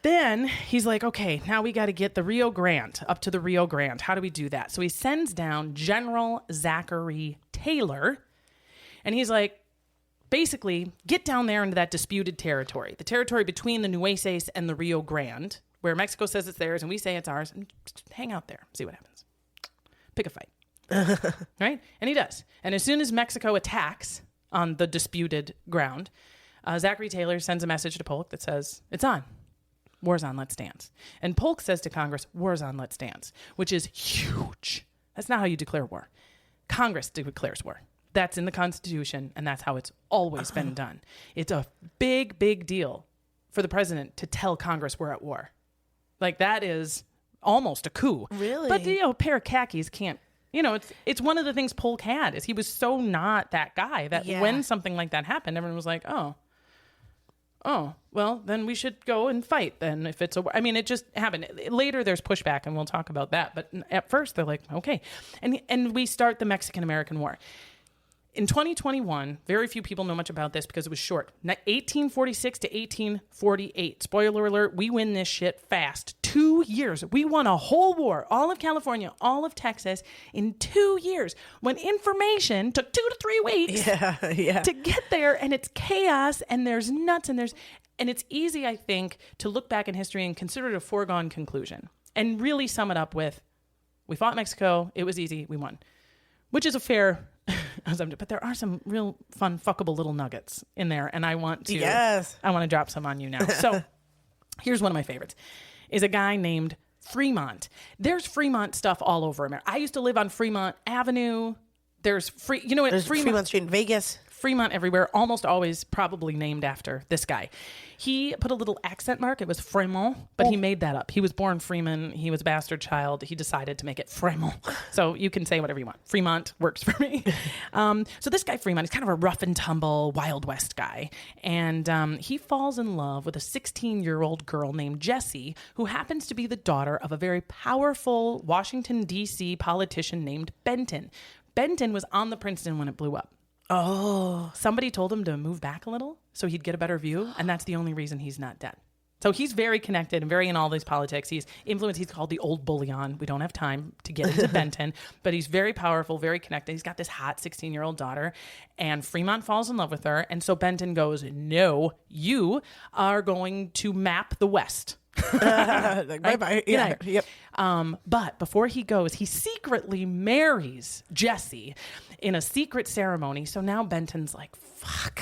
Then he's like, okay, now we got to get the Rio Grande up to the Rio Grande. How do we do that? So he sends down General Zachary Taylor, and he's like, basically, get down there into that disputed territory, the territory between the Nueces and the Rio Grande, where Mexico says it's theirs and we say it's ours, and just hang out there, see what happens. Pick a fight. Right? And he does. And as soon as Mexico attacks on the disputed ground, Zachary Taylor sends a message to Polk that says, it's on. War's on, let's dance. And Polk says to Congress, war's on, let's dance, which is huge. That's not how you declare war. Congress declares war. That's in the Constitution, and that's how it's always been done. It's a big, big deal for the president to tell Congress we're at war. Like, that is almost a coup. Really? But, a pair of khakis can't, it's one of the things Polk had, is he was so not that guy that when something like that happened, everyone was like, oh, well, then we should go and fight then if it's it just happened. Later there's pushback and we'll talk about that. But at first they're like, okay. And we start the Mexican-American War. In 2021, very few people know much about this because it was short. 1846 to 1848. Spoiler alert, we win this shit fast. 2 years. We won a whole war. All of California, all of Texas in 2 years. When information took 2 to 3 weeks to get there, and it's chaos and there's nuts and it's easy, I think, to look back in history and consider it a foregone conclusion and really sum it up with, we fought Mexico, it was easy, we won. Which is a fair but there are some real fun, fuckable little nuggets in there, and I want to drop some on you now. So here's one of my favorites, is a guy named Fremont. There's Fremont stuff all over America. I used to live on Fremont Avenue. There's Fremont Street in Vegas. Fremont everywhere, almost always probably named after this guy. He put a little accent mark. It was Fremont, but he made that up. He was born Freeman. He was a bastard child. He decided to make it Fremont. So you can say whatever you want. Fremont works for me. So this guy Fremont is kind of a rough and tumble Wild West guy. And he falls in love with a 16-year-old girl named Jessie, who happens to be the daughter of a very powerful Washington, D.C. politician named Benton. Benton was on the Princeton when it blew up. Oh. Somebody told him to move back a little so he'd get a better view, and that's the only reason he's not dead. So he's very connected and very in all these politics. He's influenced. He's called the old bullion. We don't have time to get into Benton, but he's very powerful, very connected. He's got this hot 16-year-old daughter, and Fremont falls in love with her, and so Benton goes, no, you are going to map the West. Bye-bye. Yeah. Yep. But before he goes, he secretly marries Jessie in a secret ceremony. So now Benton's like, fuck.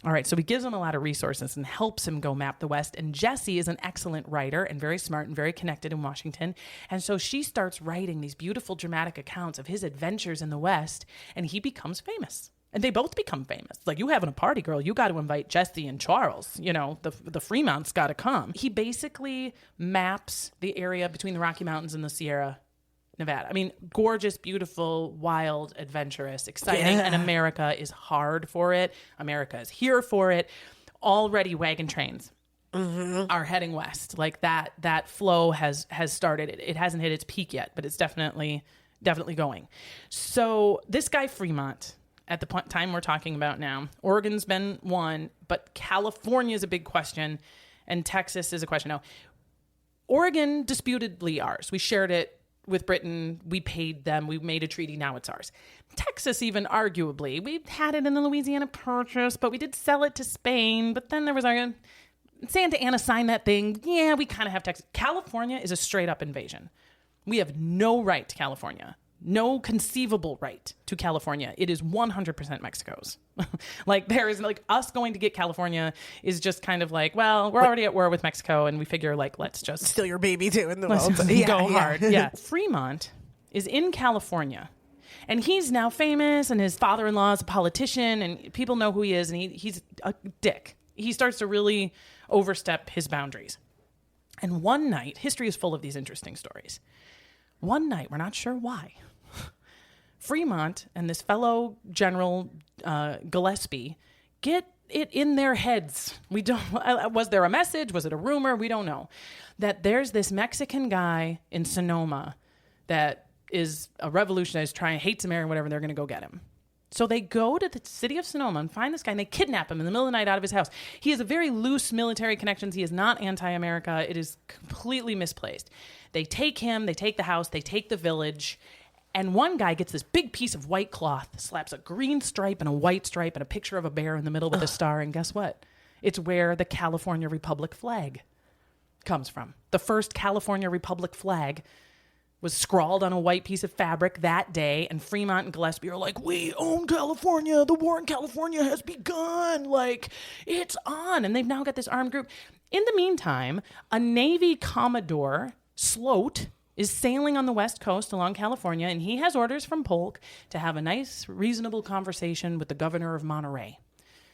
All right, so he gives him a lot of resources and helps him go map the West. And Jessie is an excellent writer and very smart and very connected in Washington. And so she starts writing these beautiful dramatic accounts of his adventures in the West, and he becomes famous. And they both become famous. Like, you having a party, girl, you got to invite Jessie and Charles. The Fremonts got to come. He basically maps the area between the Rocky Mountains and the Sierra Nevada. I mean, gorgeous, beautiful, wild, adventurous, exciting. Yeah. And America is hard for it. America is here for it. Already wagon trains are heading west. Like, that flow has started. It hasn't hit its peak yet, but it's definitely going. So this guy Fremont, at the time we're talking about now, Oregon's been won, but California is a big question, and Texas is a question. Now, Oregon, disputedly ours. We shared it with Britain. We paid them. We made a treaty. Now it's ours. Texas, even arguably. We had it in the Louisiana Purchase, but we did sell it to Spain. But then there was our Santa Anna signed that thing. Yeah, we kind of have Texas. California is a straight-up invasion. We have no right to California. No conceivable right to California. It is 100% Mexico's. Like, there is, like, us going to get California is just kind of like, well, we're already at war with Mexico, and we figure, like, let's just steal your baby too in the world. Go hard. Yeah. Fremont is in California, and he's now famous, and his father-in-law is a politician, and people know who he is, and he's a dick. He starts to really overstep his boundaries. And one night, history is full of these interesting stories. One night, we're not sure why, Fremont and this fellow General Gillespie get it in their heads. We don't. Was there a message? Was it a rumor? We don't know. That there's this Mexican guy in Sonoma that is a revolutionist, hates America, whatever. They're going to go get him. So they go to the city of Sonoma and find this guy, and they kidnap him in the middle of the night out of his house. He has a very loose military connections. He is not anti-America. It is completely misplaced. They take him, they take the house, they take the village, and one guy gets this big piece of white cloth, slaps a green stripe and a white stripe and a picture of a bear in the middle with a star, and guess what? It's where the California Republic flag comes from. The first California Republic flag was scrawled on a white piece of fabric that day, and Fremont and Gillespie are like, we own California. The war in California has begun. Like, it's on. And they've now got this armed group. In the meantime, a Navy Commodore, Sloat, is sailing on the West Coast along California, and he has orders from Polk to have a nice, reasonable conversation with the governor of Monterey.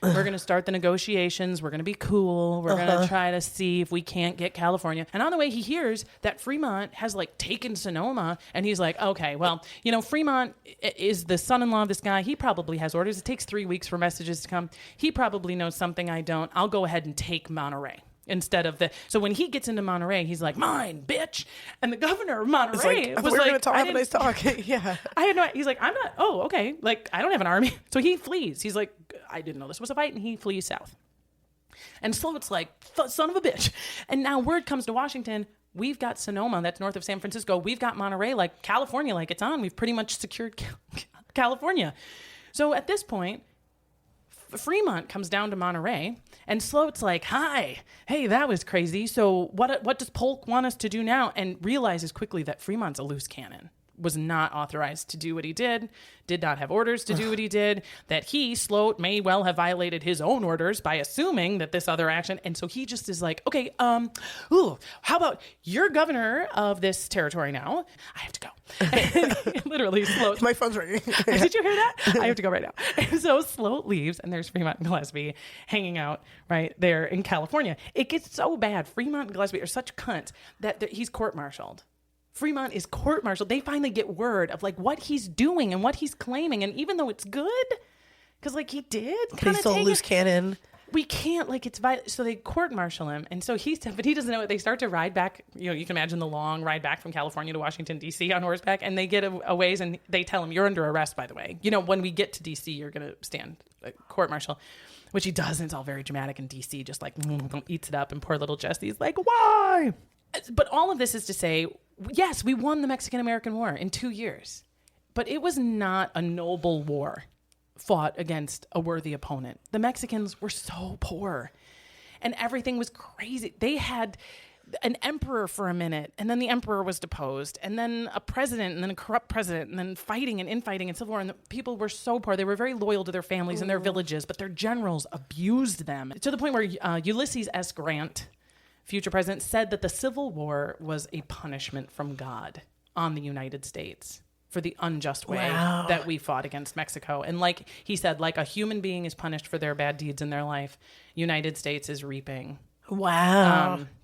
We're going to start the negotiations. We're going to be cool. We're going to try to see if we can't get California. And on the way, he hears that Fremont has like taken Sonoma. And he's like, okay, well, you know, Fremont is the son-in-law of this guy. He probably has orders. It takes 3 weeks for messages to come. He probably knows something I don't. I'll go ahead and take Monterey. Instead of so when he gets into Monterey, he's like, mine, bitch. And the governor of Monterey was we're like, going to have a nice talk. Yeah. I had no, he's like, I'm not, oh, okay. Like, I don't have an army. So he flees. He's like, I didn't know this was a fight. And he flees south. And Sloat's like, son of a bitch. And now word comes to Washington. We've got Sonoma, that's north of San Francisco. We've got Monterey, like California, like it's on. We've pretty much secured California. So at this point, Fremont comes down to Monterey, and Sloat's like, hi, hey, that was crazy. So what does Polk want us to do now? And realizes quickly that Fremont's a loose cannon, was not authorized to do what he did not have orders to do what he did, that he, Sloat, may well have violated his own orders by assuming that this other action. And so he just is like, okay, how about you're governor of this territory now? I have to go. And literally, Sloat. My phone's ringing. Did you hear that? I have to go right now. And so Sloat leaves, and there's Fremont and Gillespie hanging out right there in California. It gets so bad. Fremont and Gillespie are such cunts that he's court-martialed. Fremont is court-martialed. They finally get word of like what he's doing and what he's claiming. And even though it's good, because like he did kind He's of still a loose cannon. we can't, like, it's violent. So they court-martial him. And so but he doesn't know it. They start to ride back. You know, you can imagine the long ride back from California to Washington, D.C. on horseback. And they get a ways and they tell him, you're under arrest, by the way. You know, when we get to D.C., you're going to stand court-martial, which he does. And it's all very dramatic. And D.C. just like eats it up. And poor little Jessie's like, why? But all of this is to say, yes, we won the Mexican-American War in 2 years. But it was not a noble war fought against a worthy opponent. The Mexicans were so poor and everything was crazy. They had an emperor for a minute, and then the emperor was deposed, and then a president, and then a corrupt president, and then fighting and infighting and civil war. And the people were so poor. They were very loyal to their families and their villages, but their generals abused them to the point where Ulysses S. Grant, future president, said that the Civil War was a punishment from God on the United States for the unjust way that we fought against Mexico. And like he said, like a human being is punished for their bad deeds in their life, United States is reaping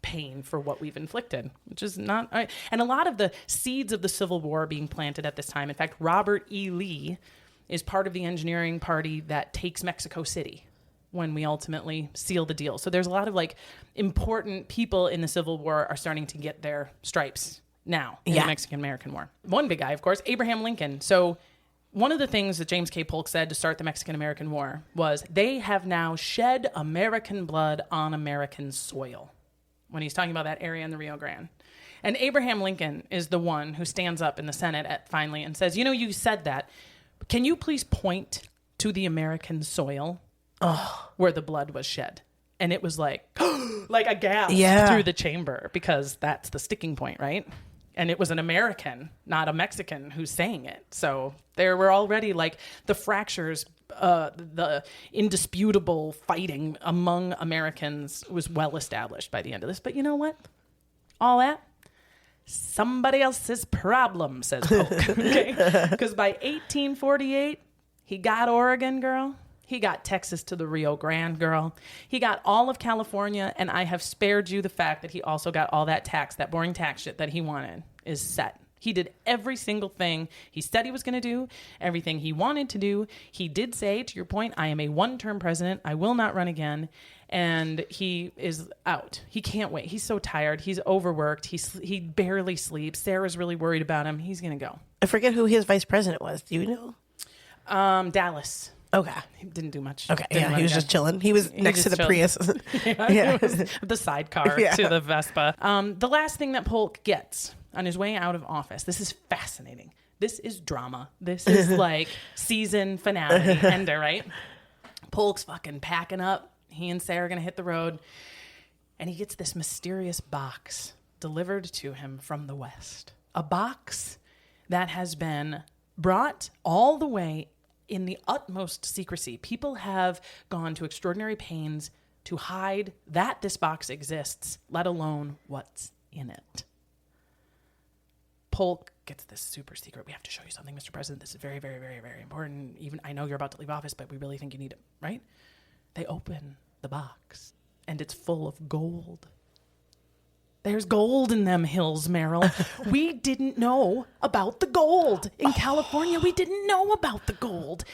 pain for what we've inflicted, which is not... And a lot of the seeds of the Civil War are being planted at this time. In fact, Robert E. Lee is part of the engineering party that takes Mexico City when we ultimately seal the deal. So there's a lot of like important people in the Civil War are starting to get their stripes now in the Mexican-American War. One big guy, of course, Abraham Lincoln. So one of the things that James K. Polk said to start the Mexican-American War was, they have now shed American blood on American soil, when he's talking about that area in the Rio Grande. And Abraham Lincoln is the one who stands up in the Senate finally and says, you know, you said that. Can you please point to the American soil where the blood was shed? And it was like, like a gasp through the chamber, because that's the sticking point, right? And it was an American, not a Mexican, who's saying it. So there were already like the fractures, the indisputable fighting among Americans was well established by the end of this. But you know what? All that, somebody else's problem, says Polk. Okay? Because by 1848, he got Oregon, girl. He got Texas to the Rio Grande, girl. He got all of California, and I have spared you the fact that he also got all that tax, that boring tax shit that he wanted is set. He did every single thing he said he was going to do, everything he wanted to do. He did say, to your point, I am a one-term president. I will not run again. And he is out. He can't wait. He's so tired. He's overworked. He barely sleeps. Sarah's really worried about him. He's going to go. I forget who his vice president was. Do you know? Dallas. Okay. He didn't do much. Okay. Yeah, he was just chilling. He was next to the Prius. Yeah. He was the sidecar to the Vespa. The last thing that Polk gets on his way out of office, this is fascinating. This is drama. This is like season finale ender, right? Polk's fucking packing up. He and Sarah are going to hit the road. And he gets this mysterious box delivered to him from the West. A box that has been brought all the way in the utmost secrecy. People have gone to extraordinary pains to hide that this box exists, let alone what's in it. Polk gets this super secret. We have to show you something, Mr. President. This is very, very, very, very important. Even I know you're about to leave office, but we really think you need it, right? They open the box, and it's full of gold. There's gold in them hills, Meryl. We didn't know about the gold. In California, we didn't know about the gold.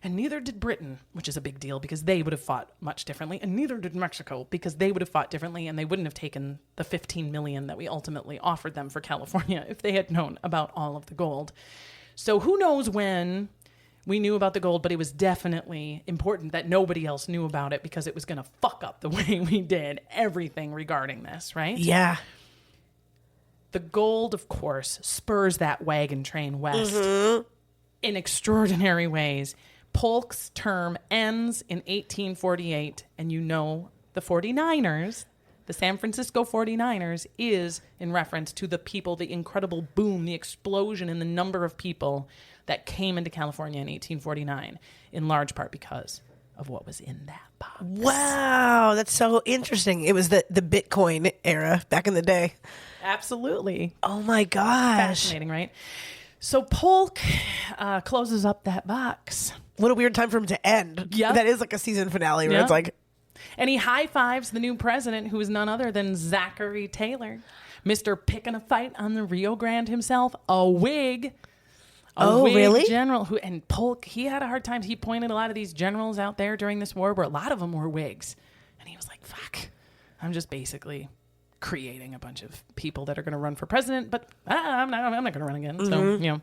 And neither did Britain, which is a big deal because they would have fought much differently. And neither did Mexico because they would have fought differently and they wouldn't have taken the $15 million that we ultimately offered them for California if they had known about all of the gold. So who knows when we knew about the gold, but it was definitely important that nobody else knew about it because it was going to fuck up the way we did everything regarding this, right? Yeah. The gold, of course, spurs that wagon train west in extraordinary ways. Polk's term ends in 1848, and you know the 49ers, the San Francisco 49ers, is in reference to the people, the incredible boom, the explosion in the number of people that came into California in 1849, in large part because of what was in that box. Wow, that's so interesting. It was the Bitcoin era back in the day. Absolutely. Oh my gosh. Fascinating, right? So Polk closes up that box. What a weird time for him to end. Yep. That is like a season finale where Yep. it's like... And he high-fives the new president, who is none other than Zachary Taylor, Mr. Picking a Fight on the Rio Grande himself, a Whig. A Whig really? general. And Polk, he had a hard time. He pointed a lot of these generals out there during this war where a lot of them were Whigs. And he was like, fuck, I'm just basically creating a bunch of people that are going to run for president, but I'm not going to run again. So, you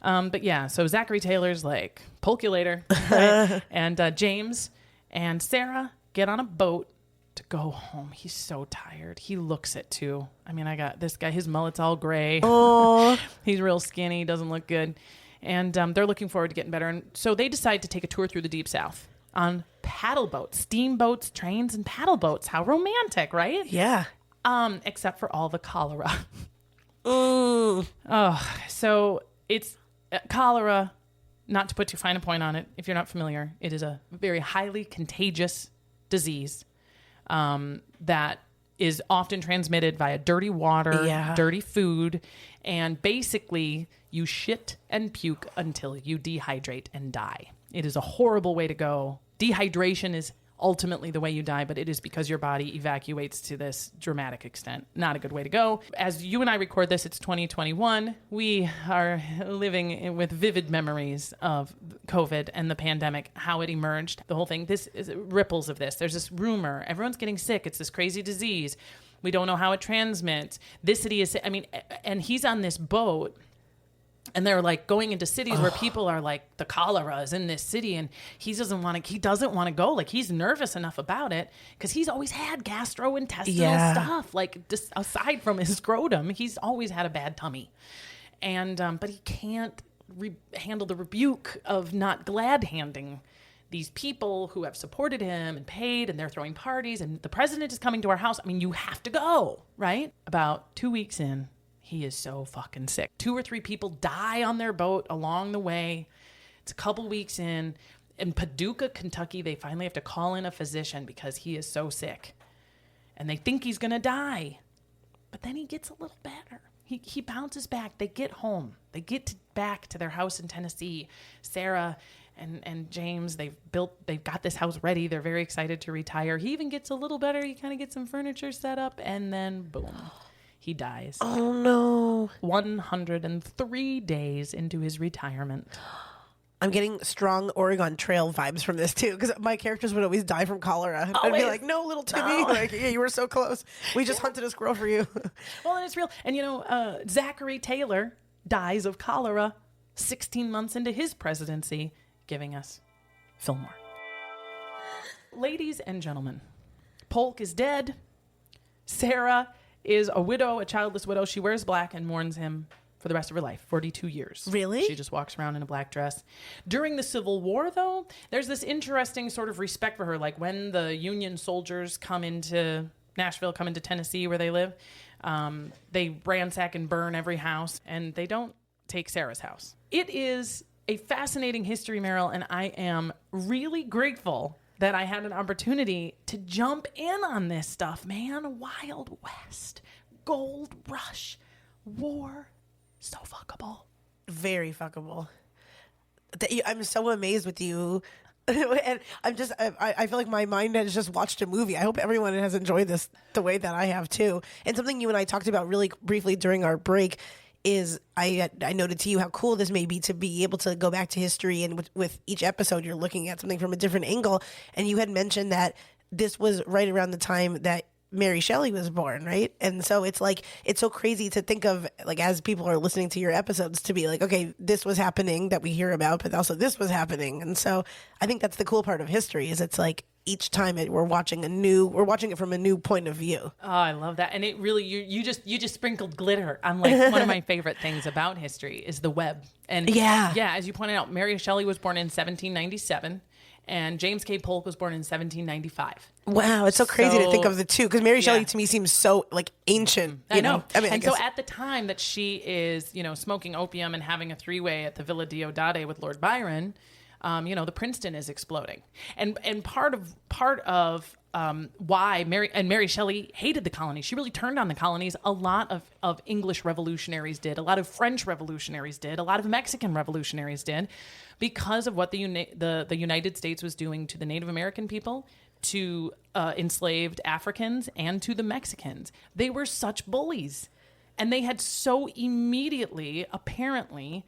know. But yeah, so Zachary Taylor's like, Polk you later. Right? And James and Sarah get on a boat to go home. He's so tired. He looks it too. I mean, I got this guy, his mullet's all gray. Oh. He's real skinny, doesn't look good. And they're looking forward to getting better. And so they decide to take a tour through the Deep South on paddle boats, steamboats, trains, and paddle boats. How romantic, right? Yeah. Except for all the cholera. Mm. Oh, so it's cholera, not to put too fine a point on it, if you're not familiar, it is a very highly contagious disease that is often transmitted via dirty water, dirty food, and basically you shit and puke until you dehydrate and die. It is a horrible way to go. Dehydration is ultimately the way you die, but it is because your body evacuates to this dramatic extent. Not a good way to go. As you and I record this, it's 2021. We are living with vivid memories of COVID and the pandemic, how it emerged, the whole thing. This is ripples of this. There's this rumor. Everyone's getting sick. It's this crazy disease. We don't know how it transmits. This city is, I mean, and he's on this boat. And they're like going into cities where people are like, the cholera is in this city, and he doesn't want to go. Like, he's nervous enough about it because he's always had gastrointestinal stuff. Like, just aside from his scrotum, he's always had a bad tummy, and but he can't handle the rebuke of not glad handing these people who have supported him and paid, and they're throwing parties, and the president is coming to our house. I mean, you have to go, right? About 2 weeks in, he is so fucking sick. 2 or 3 people die on their boat along the way. It's a couple weeks in. In Paducah, Kentucky, they finally have to call in a physician because he is so sick. And they think he's going to die. But then he gets a little better. He bounces back. They get home. They get back to their house in Tennessee. Sarah and James, they've got this house ready. They're very excited to retire. He even gets a little better. He kind of gets some furniture set up. And then, boom. He dies. Oh, no. 103 days into his retirement. I'm getting strong Oregon Trail vibes from this, too, because my characters would always die from cholera. I'd be like, no, little Timmy. No. Like, yeah, you were so close. We just hunted a squirrel for you. Well, and it's real. And, you know, Zachary Taylor dies of cholera 16 months into his presidency, giving us Fillmore. Ladies and gentlemen, Polk is dead. Sarah is a widow, a childless widow. She wears black and mourns him for the rest of her life, 42 years. Really? She just walks around in a black dress. During the Civil War, though, there's this interesting sort of respect for her. Like when the Union soldiers come into Nashville, come into Tennessee where they live, they ransack and burn every house, and they don't take Sarah's house. It is a fascinating history, Meryl, and I am really grateful that I had an opportunity to jump in on this stuff, man. Wild West, gold rush, war, So fuckable. Very fuckable. I'm so amazed with you. And I feel like my mind has just watched a movie. I hope everyone has enjoyed this the way that I have too. And something you and I talked about really briefly during our break is I noted to you how cool this may be to be able to go back to history, and with each episode you're looking at something from a different angle. And you had mentioned that this was right around the time that Mary Shelley was born, right? And so it's like, it's so crazy to think of, like, as people are listening to your episodes, to be like, okay, this was happening that we hear about, but also this was happening. And so I think that's the cool part of history, is it's like each time we're watching it from a new point of view. Oh, I love that. And it really, you just sprinkled glitter on, like, one of my favorite things about history is the web. And yeah, as you pointed out, Mary Shelley was born in 1797. And James K. Polk was born in 1795. Wow, it's so crazy to think of the two, because Mary Shelley to me seems so, like, ancient. I know. I mean, so at the time that she is, smoking opium and having a three-way at the Villa Diodati with Lord Byron, the Princeton is exploding, and part of why Mary Shelley hated the colonies. She really turned on the colonies. A lot of English revolutionaries did. A lot of French revolutionaries did. A lot of Mexican revolutionaries did, because of what the United States was doing to the Native American people, to enslaved Africans, and to the Mexicans. They were such bullies, and they had so immediately, apparently,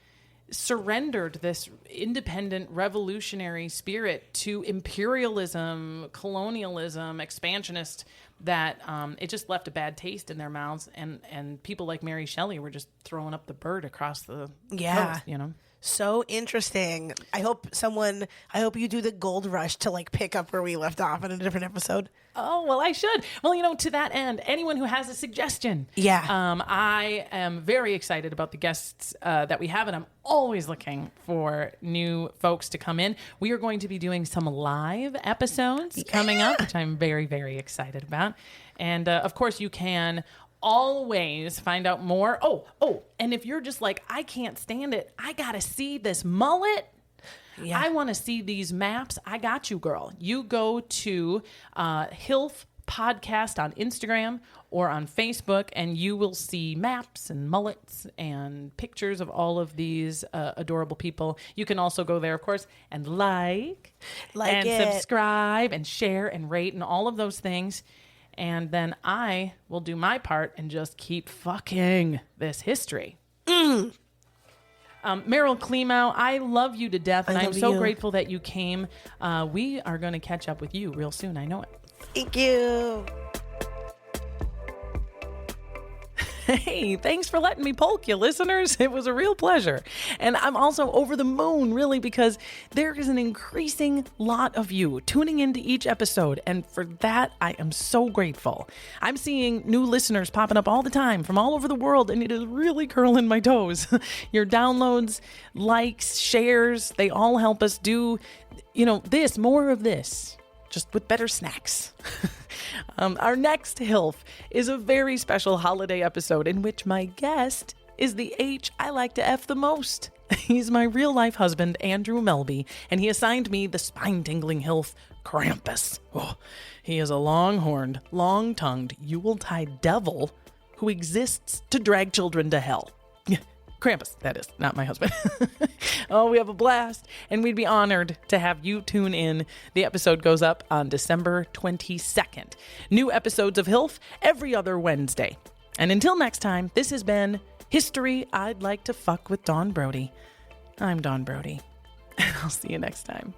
surrendered this independent revolutionary spirit to imperialism, colonialism, expansionist, that it just left a bad taste in their mouths, and people like Mary Shelley were just throwing up the bird across the coast, So interesting. I hope you do the gold rush to, like, pick up where we left off in a different episode. Oh, well, I should. Well, to that end, anyone who has a suggestion. Yeah. I am very excited about the guests that we have, and I'm always looking for new folks to come in. We are going to be doing some live episodes coming up, which I'm very, very excited about. And, of course, you can always find out more. Oh, and if you're just like, I can't stand it, I gotta see this mullet, I want to see these maps, I got you, girl. You go to HILF podcast on Instagram or on Facebook, and you will see maps and mullets and pictures of all of these adorable people. You can also go there, of course, and like and subscribe and share and rate and all of those things. And then I will do my part and just keep fucking this history. Meryl Klemow, I love you to death, and I'm so grateful that you came. We are going to catch up with you real soon. I know it. Thank you. Hey, thanks for letting me polk you, listeners. It was a real pleasure. And I'm also over the moon, really, because there is an increasing lot of you tuning into each episode. And for that, I am so grateful. I'm seeing new listeners popping up all the time from all over the world, and it is really curling my toes. Your downloads, likes, shares, they all help us do, more of this, just with better snacks. Our next HILF is a very special holiday episode in which my guest is the H I like to F the most. He's my real-life husband, Andrew Melby, and he assigned me the spine-tingling HILF, Krampus. Oh, he is a long-horned, long-tongued, Yuletide devil who exists to drag children to hell. Krampus, that is, not my husband. Oh, we have a blast, and we'd be honored to have you tune in. The episode goes up on December 22nd. New episodes of HILF every other Wednesday. And until next time, this has been History I'd Like to Fuck with Dawn Brody. I'm Dawn Brody, and I'll see you next time.